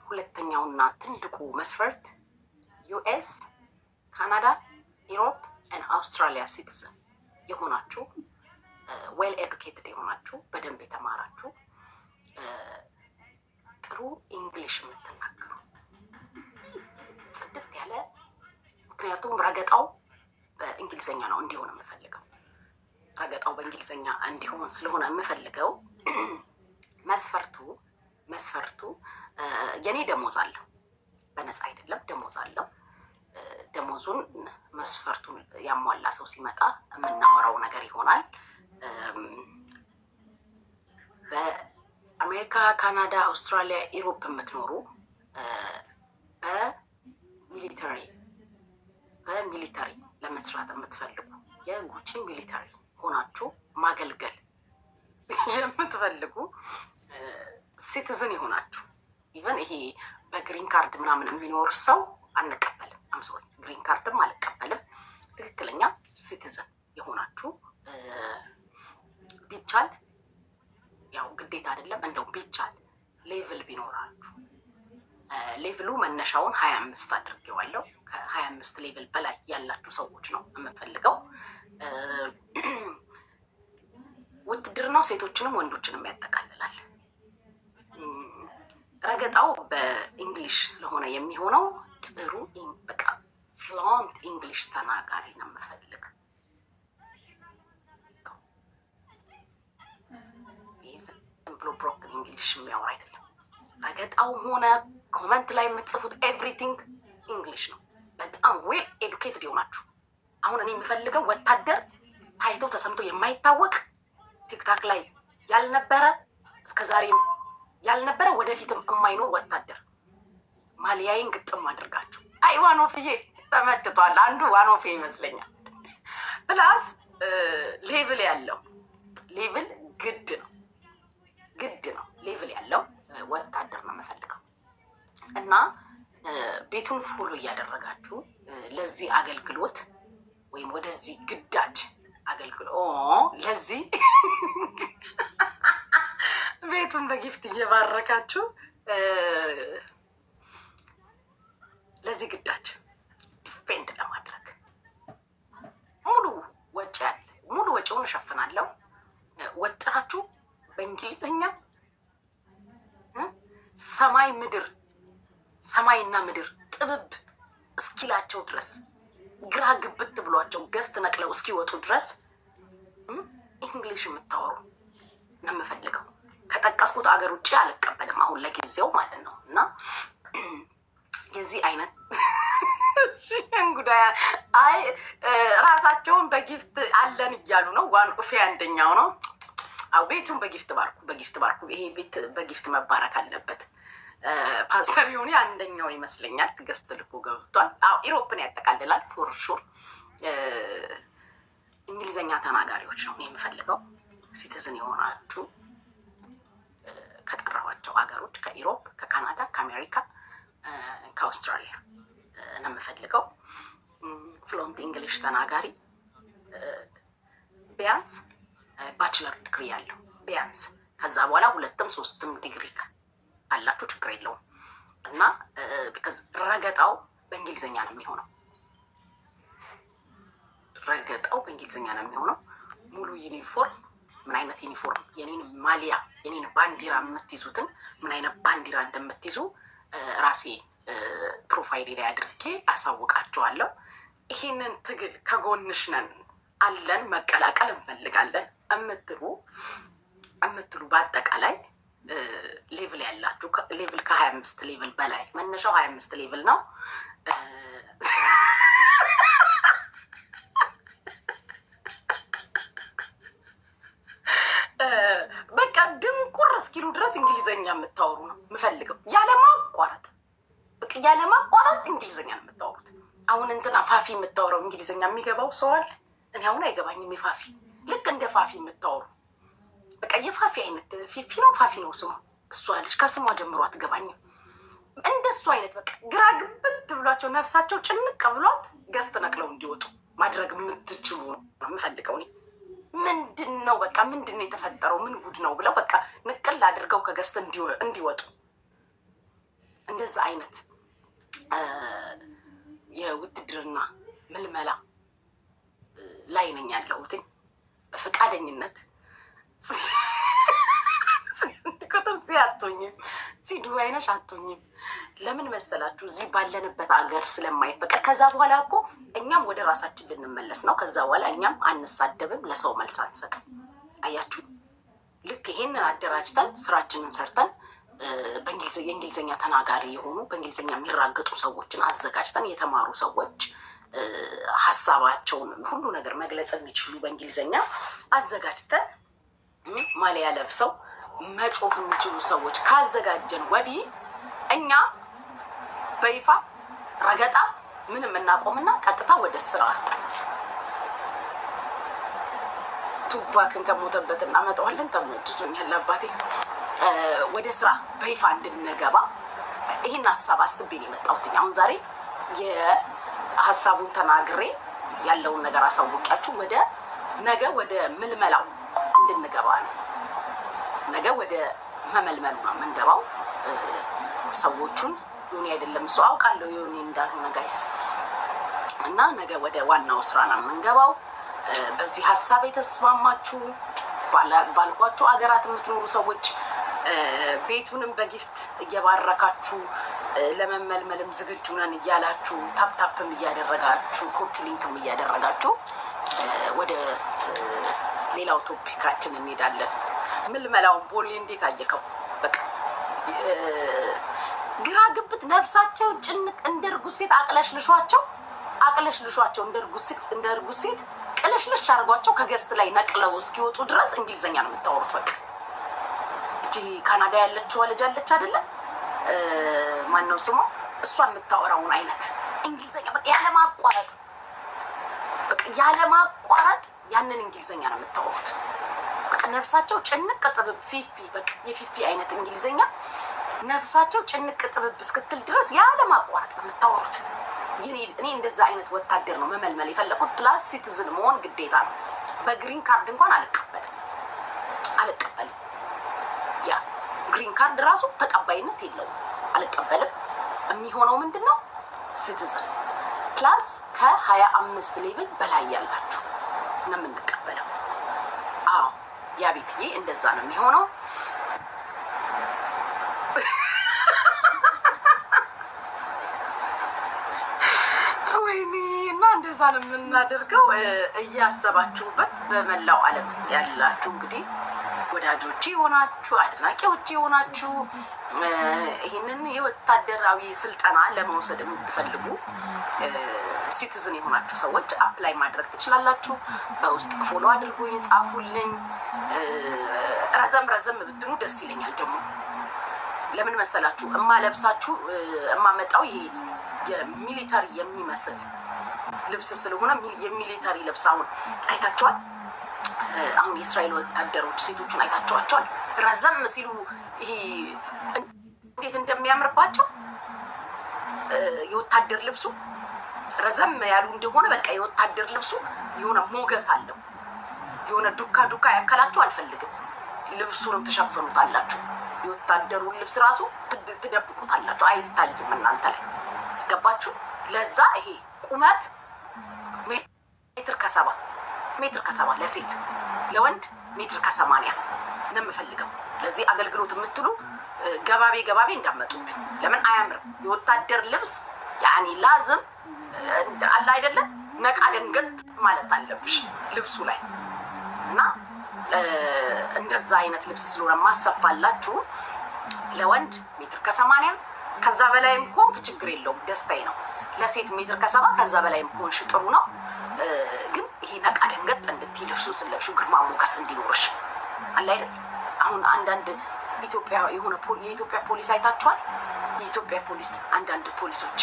ሁለተኛውና ትልቁ መስፈርት ዩኤስ፣ ካናዳ፣ ኢሮፕ እና አውስትራሊያ ሲቲዝን የሆናችሁ፣ ዌል ኤዱኬትድ የሆናችሁ፣ በደንብ የተማራችሁ፣ ጥሩ ኢንግሊሽ የምትናገሩ፣ ጽድት ያለ ምክንያቱም ረገጣው በእንግሊዘኛ ነው እንዲሆን የምፈልገው። ረገጣው በእንግሊዘኛ እንዲሆን ስለሆነ የምፈልገው መስፈርቱ የኔ ደሞዝ አለው፣ በነፃ አይደለም፣ ደሞዝ አለው። ደሞዙን መስፈርቱን ያሟላ ሰው ሲመጣ የምናወራው ነገር ይሆናል። በአሜሪካ፣ ካናዳ፣ አውስትራሊያ፣ ኢሮፕ የምትኖሩ በሚሊተሪ ለመስራት የምትፈልጉ የጉቺ ሚሊተሪ ሆናችሁ ማገልገል የምትፈልጉ ሲቲዝን የሆናችሁ ኢቨን ይሄ በግሪን ካርድ ምናምን የሚኖር ሰው አንቀበልም። አምሶሪ ግሪን ካርድም አልቀበልም። ትክክለኛ ሲቲዝን የሆናችሁ ቢቻል ያው ግዴታ አይደለም፣ እንደው ቢቻል ሌቭል ቢኖራችሁ ሌቭሉ መነሻውን 25 አድርጌዋለሁ። ከ25 ሌቭል በላይ ያላችሁ ሰዎች ነው የምፈልገው። ውትድርናው ሴቶችንም ወንዶችንም ያጠቃልላል። ረገጣው በእንግሊሽ ስለሆነ የሚሆነው ጥሩ በቃ ፍሉዌንት እንግሊሽ ተናጋሪ ነው የምፈልግ። ይህ ዝም ብሎ ብሮክን እንግሊሽ የሚያወራ አይደለም። ረገጣው ሆነ ኮመንት ላይ የምትጽፉት ኤቭሪቲንግ እንግሊሽ ነው። በጣም ዌል ኤዱኬትድ የሆናችሁ አሁን እኔ የምፈልገው ወታደር ታይቶ ተሰምቶ የማይታወቅ ቲክታክ ላይ ያልነበረ እስከዛሬም ያልነበረ ወደፊትም የማይኖር ወታደር ማሊያይን ግጥም አድርጋችሁ አይ ዋኖፍዬ ተመትቷል። አንዱ ዋኖፌ ይመስለኛል። ፕላስ ሌቭል ያለው ሌቭል ግድ ነው ሌቭል ያለው ወታደር ነው የምፈልገው እና ቤቱን ፉል እያደረጋችሁ ለዚህ አገልግሎት ወይም ወደዚህ ግዳጅ አገልግሎት ለዚህ ቤቱን በጊፍት እየባረካችሁ ለዚህ ግዳጅ ዲፌንድ ለማድረግ ሙሉ ወጪውን እሸፍናለሁ። ወጥራችሁ በእንግሊዝኛ ሰማይና ምድር ጥብብ እስኪላቸው ድረስ ግራ ግብት ብሏቸው ገስት ነቅለው እስኪወጡ ድረስ እንግሊሽ የምታወሩ ነው የምፈልገው። ከጠቀስኩት አገር ውጭ አልቀበልም አሁን ለጊዜው ማለት ነው። እና የዚህ አይነት እንጉዳያ አይ ራሳቸውን በጊፍት አለን እያሉ ነው። ዋን ኦፍ አንደኛው ነው። አው ቤቱን በጊፍት ባርኩ። ይሄ ቤት በጊፍት መባረክ አለበት። ፓስተር ዮኒ አንደኛው ይመስለኛል ገስት ልኮ ገብቷል። አው ኢሮፕን ያጠቃልላል ፎር ሹር። እንግሊዘኛ ተናጋሪዎች ነው የምፈልገው። ሲቲዝን የሆናችሁ ከጠራኋቸው አገሮች ከኢሮፕ፣ ከካናዳ፣ ከአሜሪካ፣ ከአውስትራሊያ ነው የምፈልገው። ፍሉዌንት እንግሊሽ ተናጋሪ ቢያንስ ባችለር ዲግሪ ያለው ቢያንስ፣ ከዛ በኋላ 2ም 3ም ዲግሪ ካላችሁ ችግር የለውም። እና ቢካዝ ረገጣው በእንግሊዝኛ ነው የሚሆነው። ሙሉ ዩኒፎርም ምን አይነት ዩኒፎርም የኔን ማሊያ የኔን ባንዲራ የምትይዙትን ምን አይነት ባንዲራ እንደምትይዙ ራሴ ፕሮፋይል ላይ አድርጌ አሳውቃችኋለሁ። ይሄንን ትግል ከጎንሽ ነን አለን መቀላቀል እንፈልጋለን እምትሉ በአጠቃላይ ሌቭል ያላችሁ ሌቭል ከ25 ሌቭል በላይ መነሻው 25 ሌቭል ነው። በቃ ድንቁር እስኪሉ ድረስ እንግሊዘኛ የምታወሩ ነው የምፈልገው። ያለማቋረጥ እንግሊዘኛ ነው የምታወሩት። አሁን እንትና ፋፊ የምታወራው እንግሊዘኛ የሚገባው ሰው አለ? እኔ አሁን አይገባኝም። የፋፊ ልክ እንደ ፋፊ የምታወሩ በቃ የፋፊ አይነት ፋፊ ነው ስሟ። እሷ ልጅ ከስሟ ጀምሮ አትገባኝም። እንደሱ አይነት በቃ ግራ ግብት ብሏቸው ነፍሳቸው ጭንቅ ብሏት ገስት ነቅለው እንዲወጡ ማድረግ የምትችሉ ነው የምፈልገው እኔ። ምንድን ነው በቃ ምንድን ነው የተፈጠረው? ምን ጉድ ነው ብለው በቃ ንቅል አድርገው ከገስት እንዲወጡ እንደዛ አይነት የውትድርና ምልመላ ላይ ነኝ ያለሁት በፈቃደኝነት። ቁጥር አትሆኝም ዱባይ ነሽ አትሆኝም። ለምን መሰላችሁ? እዚህ ባለንበት አገር ስለማይፈቀድ። ከዛ በኋላ እኮ እኛም ወደ ራሳችን ልንመለስ ነው። ከዛ በኋላ እኛም አንሳደብም፣ ለሰው መልስ አንሰጥም። አያችሁ፣ ልክ ይሄንን አደራጅተን ስራችንን ሰርተን የእንግሊዝኛ ተናጋሪ የሆኑ በእንግሊዝኛ የሚራገጡ ሰዎችን አዘጋጅተን የተማሩ ሰዎች ሀሳባቸውን ሁሉ ነገር መግለጽ የሚችሉ በእንግሊዝኛ አዘጋጅተን ማሊያ ለብሰው መጮህ የሚችሉ ሰዎች ካዘጋጀን ወዲህ እኛ በይፋ ረገጣ ምንም እናቆምና ቀጥታ ወደ ስራ ቱባክን ከሞተበት እናመጣዋለን። ተመጭቶኛል አባቴ። ወደ ስራ በይፋ እንድንገባ ይህን ሀሳብ አስቤ ነው የመጣሁት። አሁን ዛሬ የሀሳቡን ተናግሬ ያለውን ነገር አሳውቂያችሁ ወደ ነገ ወደ ምልመላው እንድንገባ ነው። ነገ ወደ መመልመሉ ነው የምንገባው። ሰዎቹን ዮኒ አይደለም እሱ አውቃለሁ ዮኒ እንዳልሆነ ጋይስ እና ነገ ወደ ዋናው ስራ ነው የምንገባው። በዚህ ሀሳብ የተስማማችሁ ባልኳችሁ አገራት የምትኖሩ ሰዎች ቤቱንም በጊፍት እየባረካችሁ ለመመልመልም ዝግጁ ነን እያላችሁ ታፕታፕም እያደረጋችሁ ኮፒ ሊንክም እያደረጋችሁ ወደ ሌላው ቶፒካችን እንሄዳለን። ምልመላውን ቦሌ እንዴት አየከው? በቃ ግራ ግብት ነፍሳቸው ጭንቅ እንደ እርጉዝ ሴት አቅለሽልሿቸው እንደ እርጉዝ ሴት ቅለሽልሽ አድርጓቸው ከገስት ላይ ነቅለው እስኪወጡ ድረስ እንግሊዘኛ ነው የምታወሩት። በቃ እቺ ካናዳ ያለችው ልጅ አለች አይደለ? ማነው ስሟ? እሷ የምታወራውን አይነት እንግሊዘኛ በቃ ያለማቋረጥ ያንን እንግሊዘኛ ነው የምታወሩት። በቃ ነፍሳቸው ጭንቅ ጥብብ ፊፊ በቃ የፊፊ አይነት እንግሊዘኛ ነፍሳቸው ጭንቅ ጥብብ እስክትል ድረስ ያለማቋረጥ ነው የምታወሩት። እኔ እንደዛ አይነት ወታደር ነው መመልመል የፈለኩት። ፕላስ ሲቲዝን መሆን ግዴታ ነው። በግሪን ካርድ እንኳን አልቀበልም። ያ ግሪን ካርድ ራሱ ተቀባይነት የለውም። አልቀበልም። የሚሆነው ምንድን ነው? ሲቲዝን ፕላስ ከ25 ሌቭል በላይ ያላችሁ ነው የምንቀበለው። አዎ ያ ቤትዬ እንደዛ ነው የሚሆነው። ወይኔ እና እንደዛ ነው የምናደርገው። እያሰባችሁበት በመላው ዓለም ያላችሁ እንግዲህ ወዳጆቼ የሆናችሁ አድናቂዎቼ የሆናችሁ ይህንን የወታደራዊ ስልጠና ለመውሰድ የምትፈልጉ ሲቲዝን የሆናችሁ ሰዎች አፕላይ ማድረግ ትችላላችሁ። በውስጥ ፎሎ አድርጉኝ፣ ጻፉልኝ። ረዘም ብትሉ ደስ ይለኛል። ደግሞ ለምን መሰላችሁ? እማለብሳችሁ እማመጣው ይሄ የሚሊታሪ የሚመስል ልብስ ስለሆነ የሚሊታሪ ልብስ አሁን አይታችኋል። አሁን የእስራኤል ወታደሮች ሴቶቹን አይታችኋቸዋል። ረዘም ሲሉ ይሄ እንዴት እንደሚያምርባቸው የወታደር ልብሱ ረዘም ያሉ እንደሆነ በቃ የወታደር ልብሱ የሆነ ሞገስ አለው። የሆነ ዱካ ያከላችሁ አልፈልግም። ልብሱንም ትሸፍኑታላችሁ። የወታደሩን ልብስ ራሱ ትደብቁታላችሁ፣ አይታይም እናንተ ላይ። ገባችሁ? ለዛ ይሄ ቁመት ሜትር ከሰባ ለሴት፣ ለወንድ ሜትር ከ80 ነው የምፈልገው። ለዚህ አገልግሎት የምትሉ ገባቤ እንዳመጡብኝ። ለምን አያምርም? የወታደር ልብስ ያኔ ላዝም አለ አይደለም፣ ነቃ ደንገጥ ማለት አለብሽ ልብሱ ላይ እና እንደዛ አይነት ልብስ ስለሆነ ማሰፋላችሁ ለወንድ ሜትር ከ80 ከዛ በላይም ኮንክ ችግር የለውም፣ ደስታዬ ነው። ለሴት ሜትር ከ70 ከዛ በላይም ኮንሽ ጥሩ ነው። ግን ይሄ ነቃ ደንገጥ እንድትይ ልብሱ ስለብሹ ግርማ ሞገስ እንዲኖርሽ አለ አይደል? አሁን አንዳንድ የኢትዮጵያ ፖሊስ አይታችኋል። የኢትዮጵያ ፖሊስ አንዳንድ ፖሊሶች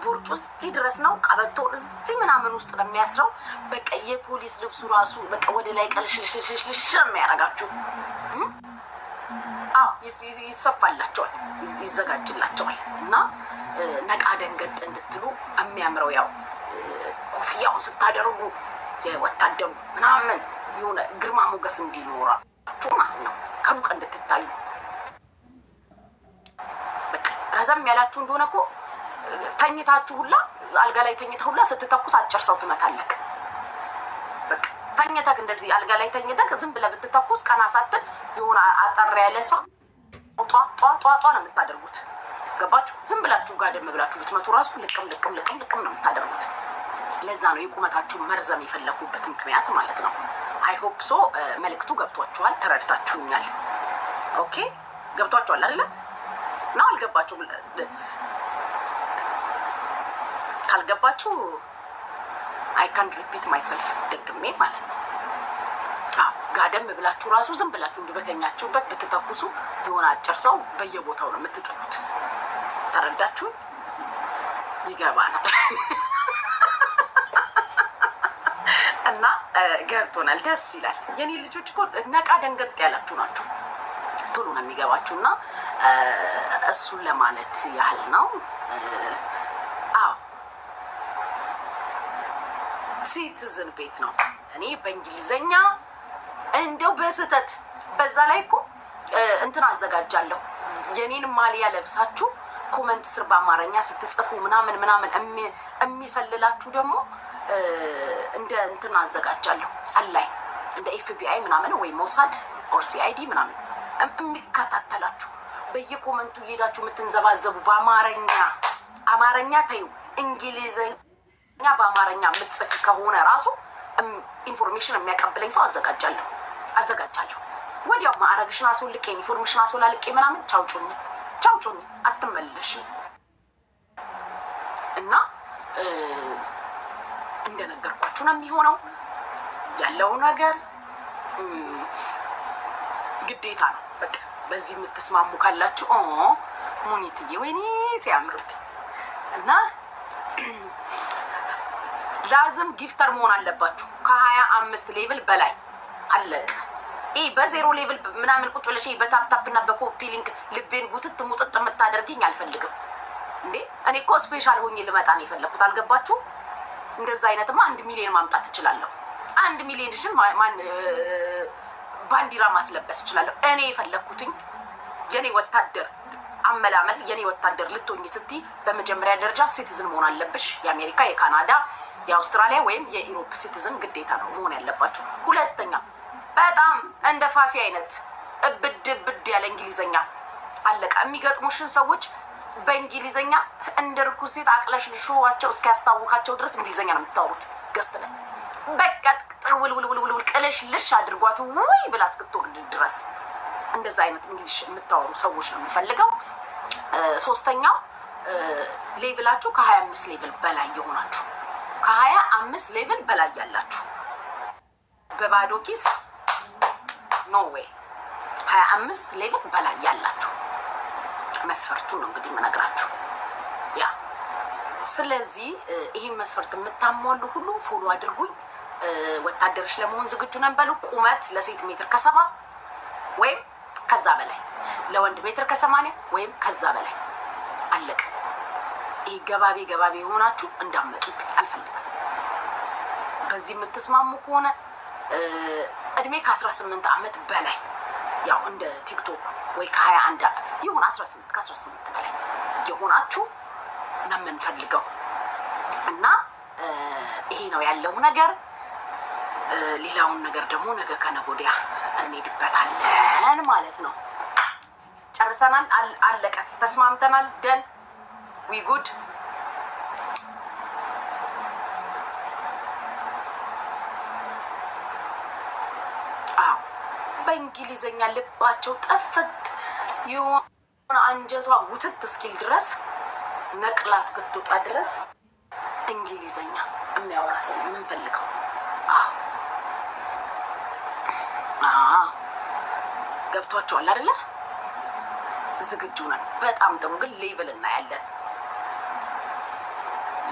ቦርጩ እዚህ ድረስ ነው፣ ቀበቶ እዚህ ምናምን ውስጥ ነው የሚያስረው። በቃ የፖሊስ ልብሱ ራሱ በቃ ወደ ላይ ቀልሽልሽልሽ የሚያረጋችሁ። አዎ ይሰፋላቸዋል፣ ይዘጋጅላቸዋል። እና ነቃ ደንገጥ እንድትሉ የሚያምረው ያው ኮፍያውን ስታደርጉ የወታደሩ ምናምን የሆነ ግርማ ሞገስ እንዲኖራችሁ ማለት ነው። ከሩቅ እንድትታዩ በቃ ረዘም ያላችሁ እንደሆነ እኮ ተኝታችሁ ሁላ አልጋ ላይ ተኝተህ ሁላ ስትተኩስ አጭር ሰው ትመታለህ። በቃ ተኝተህ እንደዚህ አልጋ ላይ ተኝተህ ዝም ብለህ ብትተኩስ ቀና ሳትል የሆነ አጠር ያለ ሰው ጧ ነው የምታደርጉት። ገባችሁ? ዝም ብላችሁ ጋደም ብላችሁ ብትመቱ ራሱ ልቅም ነው የምታደርጉት። ለዛ ነው የቁመታችሁ መርዘም የፈለኩበት ምክንያት ማለት ነው። አይ ሆፕ ሶ መልእክቱ ገብቷችኋል፣ ተረድታችሁኛል። ኦኬ ገብቷችኋል አይደለ? ነው አልገባችሁም? ካልገባችሁ አይ ካን ሪፒት ማይሰልፍ ደግሜ ማለት ነው። ጋደም ብላችሁ ራሱ ዝም ብላችሁ እንድበተኛችሁበት ብትተኩሱ የሆነ አጭር ሰው በየቦታው ነው የምትጥሉት። ተረዳችሁ? ይገባናል እና ገብቶናል። ደስ ይላል። የኔ ልጆች እኮ ነቃ ደንገጥ ያላችሁ ናችሁ። ቶሎ ነው የሚገባችሁ እና እሱን ለማለት ያህል ነው። አዎ ሲቲዝን ቤት ነው። እኔ በእንግሊዘኛ እንደው በስህተት በዛ ላይ እኮ እንትን አዘጋጃለሁ። የኔን ማሊያ ለብሳችሁ ኮመንት ስር በአማርኛ ስትጽፉ ምናምን ምናምን የሚሰልላችሁ ደግሞ እንደ እንትን አዘጋጃለሁ። ሰላይ እንደ FBI ምናምን ወይ ሞሳድ ኦር CID ምናምን የሚከታተላችሁ በየኮመንቱ እየሄዳችሁ የምትንዘባዘቡ በአማርኛ ተዩ እንግሊዘኛ በአማርኛ የምትጽፍ ከሆነ ራሱ ኢንፎርሜሽን የሚያቀብለኝ ሰው አዘጋጃለሁ። ወዲያው ማዕረግሽን አስወልቄ ኢንፎርሜሽን አስወላልቄ ምናምን ቻውጩኝ አትመለሽ እና እንደነገርኳችሁ ነው የሚሆነው ያለው ነገር። ግዴታ ነው በቃ። በዚህ የምትስማሙ ካላችሁ ሙኒትዬ ወይኔ ሲያምርብኝ እና ላዝም ጊፍተር መሆን አለባችሁ ከ25 ሌቭል በላይ አለቅ። ይሄ በዜሮ ሌቭል ምናምን ቁጭ ብለሽ በታፕታፕ እና በኮፒ ሊንክ ልቤን ጉትት ሙጥጥ የምታደርግኝ አልፈልግም እንዴ። እኔ እኮ ስፔሻል ሆኜ ልመጣ ነው የፈለኩት። አልገባችሁ? እንደዛ አይነትማ 1 ሚሊዮን ማምጣት እችላለሁ። 1 ሚሊዮን ባንዲራ ማስለበስ እችላለሁ። እኔ የፈለኩትኝ የኔ ወታደር አመላመል የኔ ወታደር ልትሆኝ ስትይ በመጀመሪያ ደረጃ ሲቲዝን መሆን አለብሽ። የአሜሪካ፣ የካናዳ፣ የአውስትራሊያ ወይም የኢሮፕ ሲቲዝን ግዴታ ነው መሆን ያለባችሁ። ሁለተኛ በጣም እንደ ፋፊ አይነት እብድ ያለ እንግሊዘኛ አለቃ። የሚገጥሙሽን ሰዎች በእንግሊዘኛ እንደ ርኩስ ሴት አቅለሽልሽዋቸው እስኪያስታውካቸው ድረስ እንግሊዘኛ ነው የምታወሩት። ገስት ላይ በቃ ውልውልውልውል ቅለሽልሽ አድርጓት ወይ ብላ እስክትወርድ ድረስ እንደዛ አይነት እንግሊሽ የምታወሩ ሰዎች ነው የምፈልገው። ሶስተኛው ሌቭላችሁ ከ25 ሌቭል በላይ የሆናችሁ ከ25 ሌቭል በላይ ያላችሁ በባዶ ኪስ ኖ ዌይ 25 ሌቭል በላይ ያላችሁ መስፈርቱ ነው እንግዲህ የምነግራችሁ ያ። ስለዚህ ይሄን መስፈርት የምታሟሉ ሁሉ ፎሎ አድርጉኝ። ወታደርሽ ለመሆን ዝግጁ ነን በሉ። ቁመት ለሴት ሜትር ከ70 ወይም ከዛ በላይ፣ ለወንድ ሜትር ከ80 ወይም ከዛ በላይ አለቀ። ይሄ ገባቤ የሆናችሁ እንዳመጡብኝ አልፈልግም። በዚህ የምትስማሙ ከሆነ እድሜ ከ18 ዓመት በላይ ያው እንደ ቲክቶክ ወይ ከ21 ይሁን 18 ከ18 በላይ የሆናችሁ ነው የምንፈልገው እና ይሄ ነው ያለው ነገር። ሌላውን ነገር ደግሞ ነገ ከነገ ወዲያ እንሄድበታለን ማለት ነው። ጨርሰናል። አለቀ። ተስማምተናል። ደን ዊ ጉድ። አዎ በእንግሊዘኛ ልባቸው ጠፍት የሆነ አንጀቷ ጉትት እስኪል ድረስ ነቅላ እስክትወጣ ድረስ እንግሊዘኛ የሚያወራ ሰው የምንፈልገው። ገብቷቸዋል አይደለ? ዝግጁ ነን። በጣም ጥሩ። ግን ሌቭል እናያለን።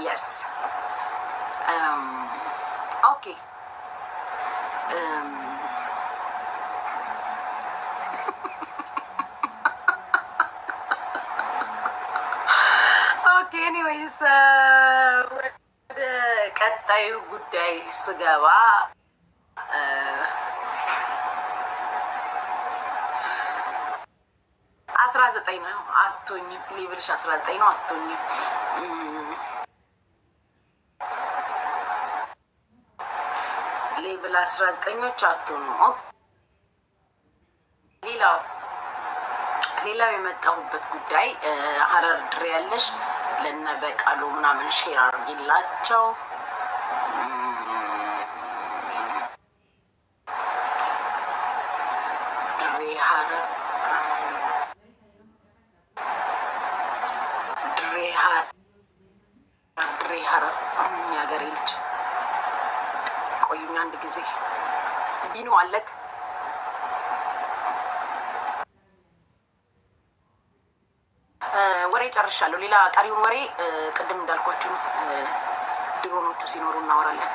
የስ ኦኬ። ኦኬ ኤኒዌይስ ወደ ቀጣዩ ጉዳይ ስገባ 19 ነው። አቶኝም ሌቭልሽ 19 ነው። አቶኝም ሌቭል 19ኞች አቶኑ። ሌላው የመጣሁበት ጉዳይ ሀረር ድሬ ያለሽ ለነበቃሉ ምናምን ሼር አድርጊላቸው። ድሬ ሀረር የሀገሬ ልጅ ቆዩኝ አንድ ጊዜ ቢኑ አለክ ወሬ ጨርሻለሁ። ሌላ ቀሪውን ወሬ ቅድም እንዳልኳችሁ ነው። ድሮኖቹ ሲኖሩ እናወራለን።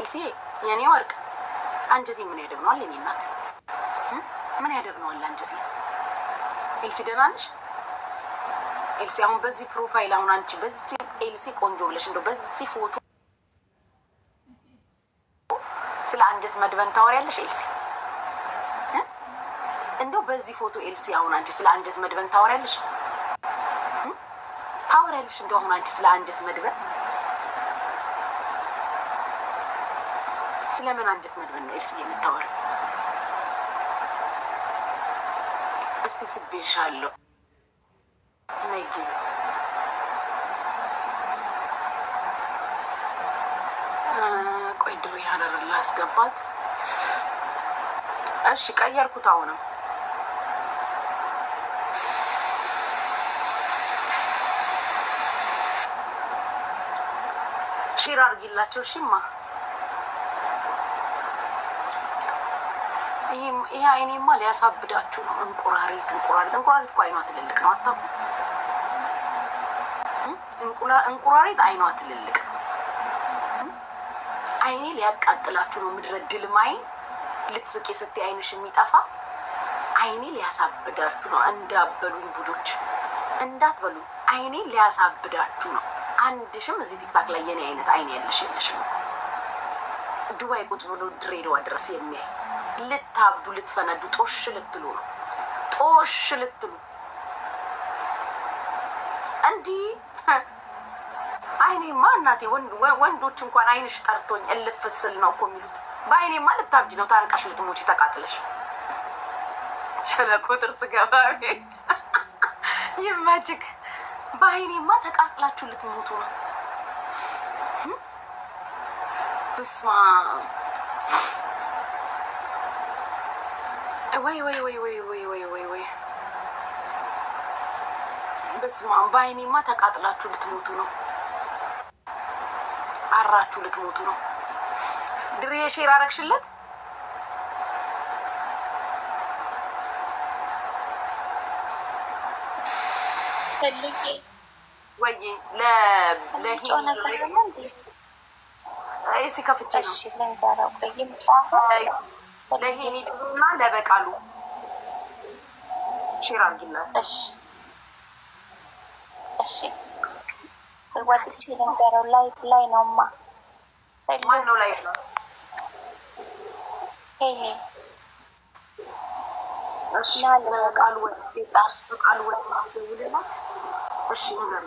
ኤልሲ የኔ ወርቅ አንጀቴ ምን ያደብነዋል? የኔ እናት ምን ያደብነዋል አንጀቴ? ኤልሲ ደህና ነሽ? ኤልሲ አሁን በዚህ ፕሮፋይል አሁን አንቺ በዚህ ኤልሲ ቆንጆ ብለሽ እንደው በዚህ ፎቶ ስለ አንጀት መድበን ታወሪያለሽ ኤልሲ? እንደው በዚህ ፎቶ ኤልሲ አሁን አንቺ ስለ አንጀት መድበን ታወሪያለሽ? ታወሪያለሽ? እንደው አሁን አንቺ ስለ አንጀት መድበን ስለምን አንጀት መድበን ነው ኤልሲ የምታወሪው? እስቲ ስቤሻለሁ ነይ ግቢ። ቆይ ድሬ ሀረር ላስገባት። እሺ ቀየርኩት። አሁንም ሼር አድርጊላቸው። እሺማ ይሄ አይኔማ ሊያሳብዳችሁ ነው። እንቁራሪት እንቁራሪት እንቁራሪት እኮ አይኗ ትልልቅ ነው። አታውቁም? እንቁራሪት አይኗ ትልልቅ አይኔ ሊያቃጥላችሁ ነው። ምድረ ድልም አይን ልትስቂ ስትይ አይንሽ የሚጠፋ አይኔ ሊያሳብዳችሁ ነው። እንዳበሉኝ ቡዶች እንዳትበሉኝ። አይኔ ሊያሳብዳችሁ ነው። አንድሽም እዚህ ቲክታክ ላይ የኔ አይነት አይን የለሽም። ዱባይ ቁጭ ብሎ ድሬዳዋ ድረስ የሚያይ ልታብዱ ልትፈነዱ ጦሽ ልትሉ ነው። ጦሽ ልትሉ እንዲህ አይኔማ እናቴ ወንዶች እንኳን አይንሽ ጠርቶኝ እልፍስል ነው እኮ የሚሉት። በአይኔማ ልታብጂ ነው። ታንቃሽ ልትሞቺ ተቃጥለሽ ሸለቆ ጥርስ ገባቤ ይመችክ። በአይኔማ ተቃጥላችሁ ልትሞቱ ነው። በስማ ወይ በስማ በአይኔማ ተቃጥላችሁ ልትሞቱ ነው። አራችሁ ልትሞቱ ነው። ድሬ ሼር አረግሽለት? ፈልጌ ወይ ሲከፍቼ ነው ለሄኒ ድሩና ለበቃሉ ሼር አድርጊላት። እሺ ወጥቼ ልንገረው። ላይ ነውማ። ማን ነው ላይ ነው? ሄኒ እሺ ለበቃሉ በቃሉ ወጥቼ እሺ ነገር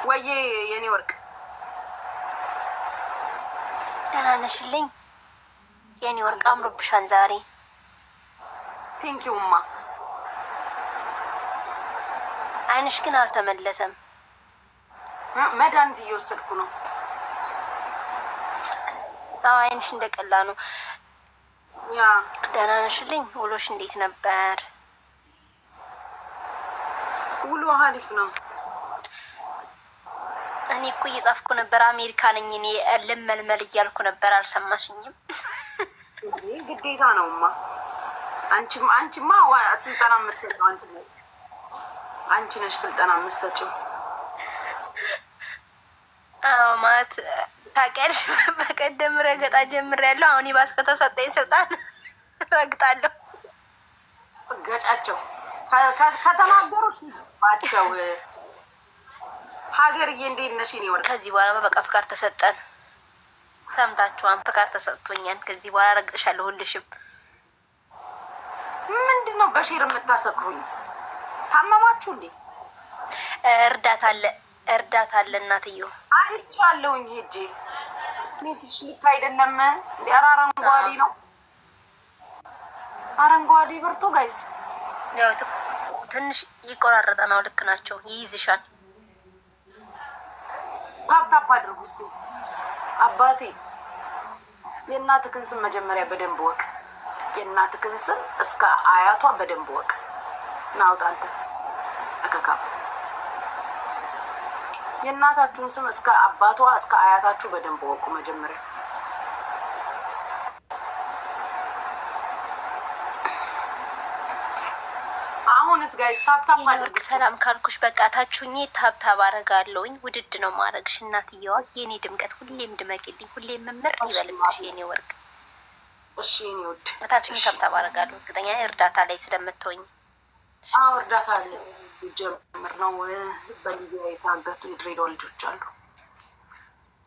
ወይ የኔ ወርቅ ደህና ነሽልኝ የኔ ወርቅ? አምሮብሻን ዛሬ። ቴንኪውማ። አይንሽ ግን አልተመለሰም። መድኃኒት እየወሰድኩ ነው። አይንሽ እንደቀላ ነው። ያ ደህና ነሽልኝ? ውሎሽ እንዴት ነበር? ውሎ አሪፍ ነው። እኔ እኮ እየጻፍኩ ነበር። አሜሪካ ነኝ እኔ ልመልመል እያልኩ ነበር። አልሰማሽኝም? ግዴታ ነውማ። አንቺማ ስልጠና የምትሰጠው አንቺ ነሽ። ስልጠና የምትሰጪው አዎ። ማለት ታውቂያለሽ፣ በቀደም ረገጣ ጀምሬያለሁ። አሁን ይባስ ከተሰጠኝ ስልጣን ረግጣለሁ። ገጫቸው ከተናገሩት ባቸው ሀገርዬ እንዴት ነሽ? እኔ ወርቅ ከዚህ በኋላ በቃ ፍቃድ ተሰጠን። ሰምታችኋን? ፍቃድ ተሰጥቶኛል። ከዚህ በኋላ ረግጥሻለሁ ሁልሽም። ምንድነው በሼር የምታሰክሩኝ? ታመማችሁ እንዴ? እርዳታ አለ እናትየው። አይቻለሁኝ ሄጄ። ኔትሽ ልክ አይደለም እንዴ? ኧረ አረንጓዴ ነው፣ አረንጓዴ በርቶ ጋይስ። ያው ትንሽ ይቆራረጠ ነው። ልክ ናቸው። ይይዝሻል። ታፕታፕ አድርጉ እስኪ። አባቴ የእናትህን ስም መጀመሪያ በደንብ ወቅ። የእናትህን ስም እስከ አያቷ በደንብ ወቅ። ናውጣ አንተ አከካ። የእናታችሁን ስም እስከ አባቷ እስከ አያታችሁ በደንብ ወቁ መጀመሪያ። አሁን አሁንስ ጋይስ ታፕታፕ አድርጉ። ሰላም ካልኩሽ በቃ ታችሁኝ ታብታብ አረጋለሁኝ። ውድድ ነው ማረግሽ እናትየዋ። የኔ ድምቀት ሁሌም ድመቅልኝ፣ ሁሌም መመር ይበልብሽ የኔ ወርቅ። እሺ የኔ ውድ ታችሁኝ ታብታብ አረጋለሁ። እርግጠኛ እርዳታ ላይ ስለምትሆኝ። አዎ እርዳታ ጀምር ነው። በሊቢያ የታገቱ የድሬዳዋ ልጆች አሉ።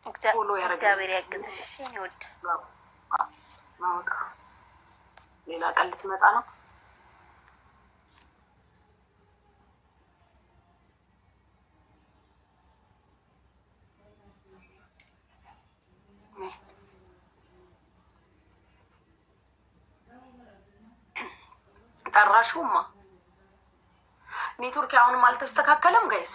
እግዚአብሔር ያግዝሽ የኔ ውድ። ሌላ ቀን ልትመጣ ነው። ጠራሹማ ኔትወርክ አሁንም አልተስተካከለም ጋይስ።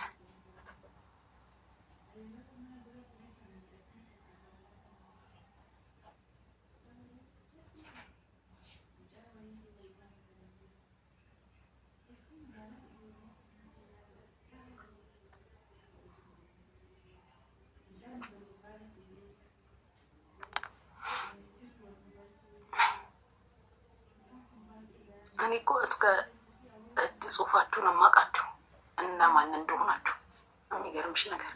እኔ እኮ እስከ እጅ ጽሁፋችሁን አማቃችሁ እና ማን እንደሆናችሁ። የሚገርምሽ ነገር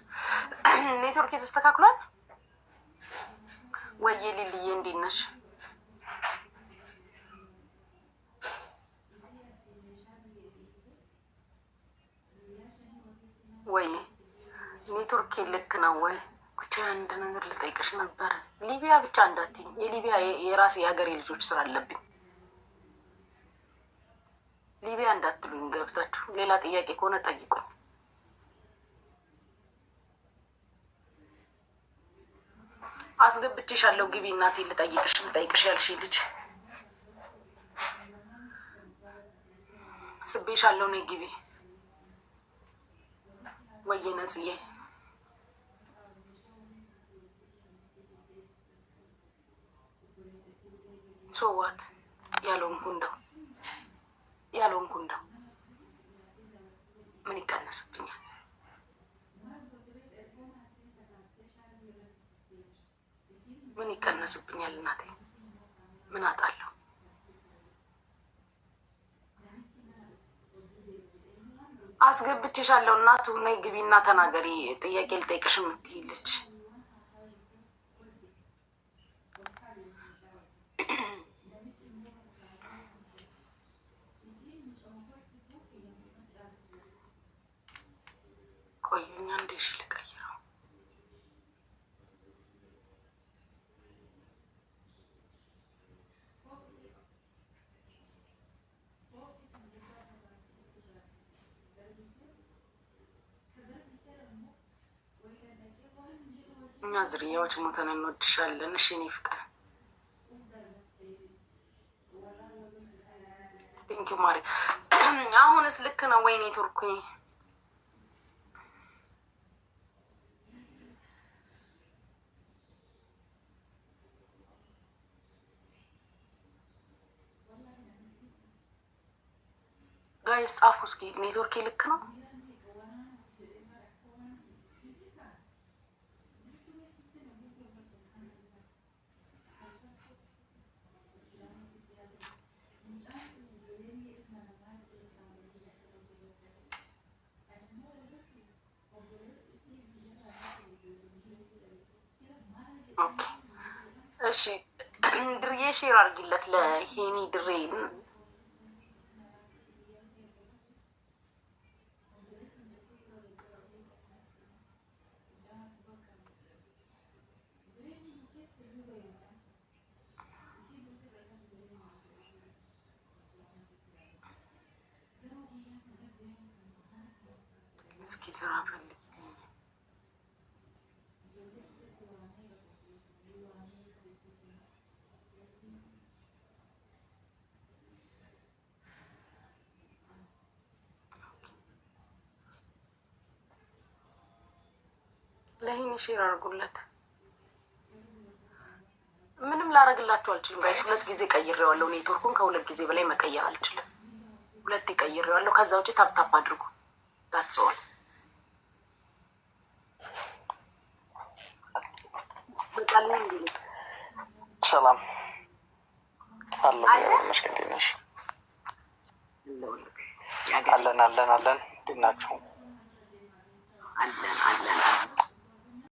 ኔትወርክ የተስተካክሏል ወይ? ሊልዬ እንዴት ነሽ? ወይ ኔትወርክ ልክ ነው ወይ? ብቻ አንድ ነገር ልጠይቅሽ ነበር። ሊቢያ ብቻ እንዳትይኝ። የሊቢያ የራሴ የሀገሬ ልጆች ስራ አለብኝ። ሊቢያ እንዳትሉኝ ገብታችሁ። ሌላ ጥያቄ ከሆነ ጠይቁ። አስገብቼሻለሁ። ግቢ እናቴ ልጠይቅሽ ያልሽ ልጅ ስቤሻለሁ። ነይ ግቢ። ወየ ነጽዬ ሶዋት ያለውንኩ እንደው ምን ይቀነስብኛል? ምን ይቀነስብኛል? እናቴ ምን አጣለሁ? አስገብቼሻለሁ። እናቱ ነይ ግቢና ተናገሪ። ጥያቄ ልጠይቅሽ የምትይ ልጅ ቆዩኛ። እንዴሽ ልቀይረው? እኛ ዝርያዎች ሞተን እንወድሻለን። እሺ እኔ ፍቅር ቴንኪው ማሪ። አሁንስ ልክ ነው ወይ ኔትወርኩ? ጋይስ ጻፉ እስኪ። ኔትወርክ ልክ ነው? ኦኬ እሺ። ድርዬ ሼር አድርጊለት ለሄኒ ድሬ። እስኪ ስራ ፈልግ። ለይሄን ሼር አድርጉለት። ምንም ላረግላችሁ አልችልም ጋይስ። 2 ጊዜ ቀይሬዋለሁ ኔትወርኩን። ከ2 ጊዜ በላይ መቀየር አልችልም። 2 ቀይሬዋለሁ። ከዛ ውጪ ታፕታፕ አድርጉ። ታጽዋል። በቃልኝ እንዴ ሰላም አለ። መስከንዴ ነሽ? ንገረኝ። አለን እንዴት ናችሁ? አለን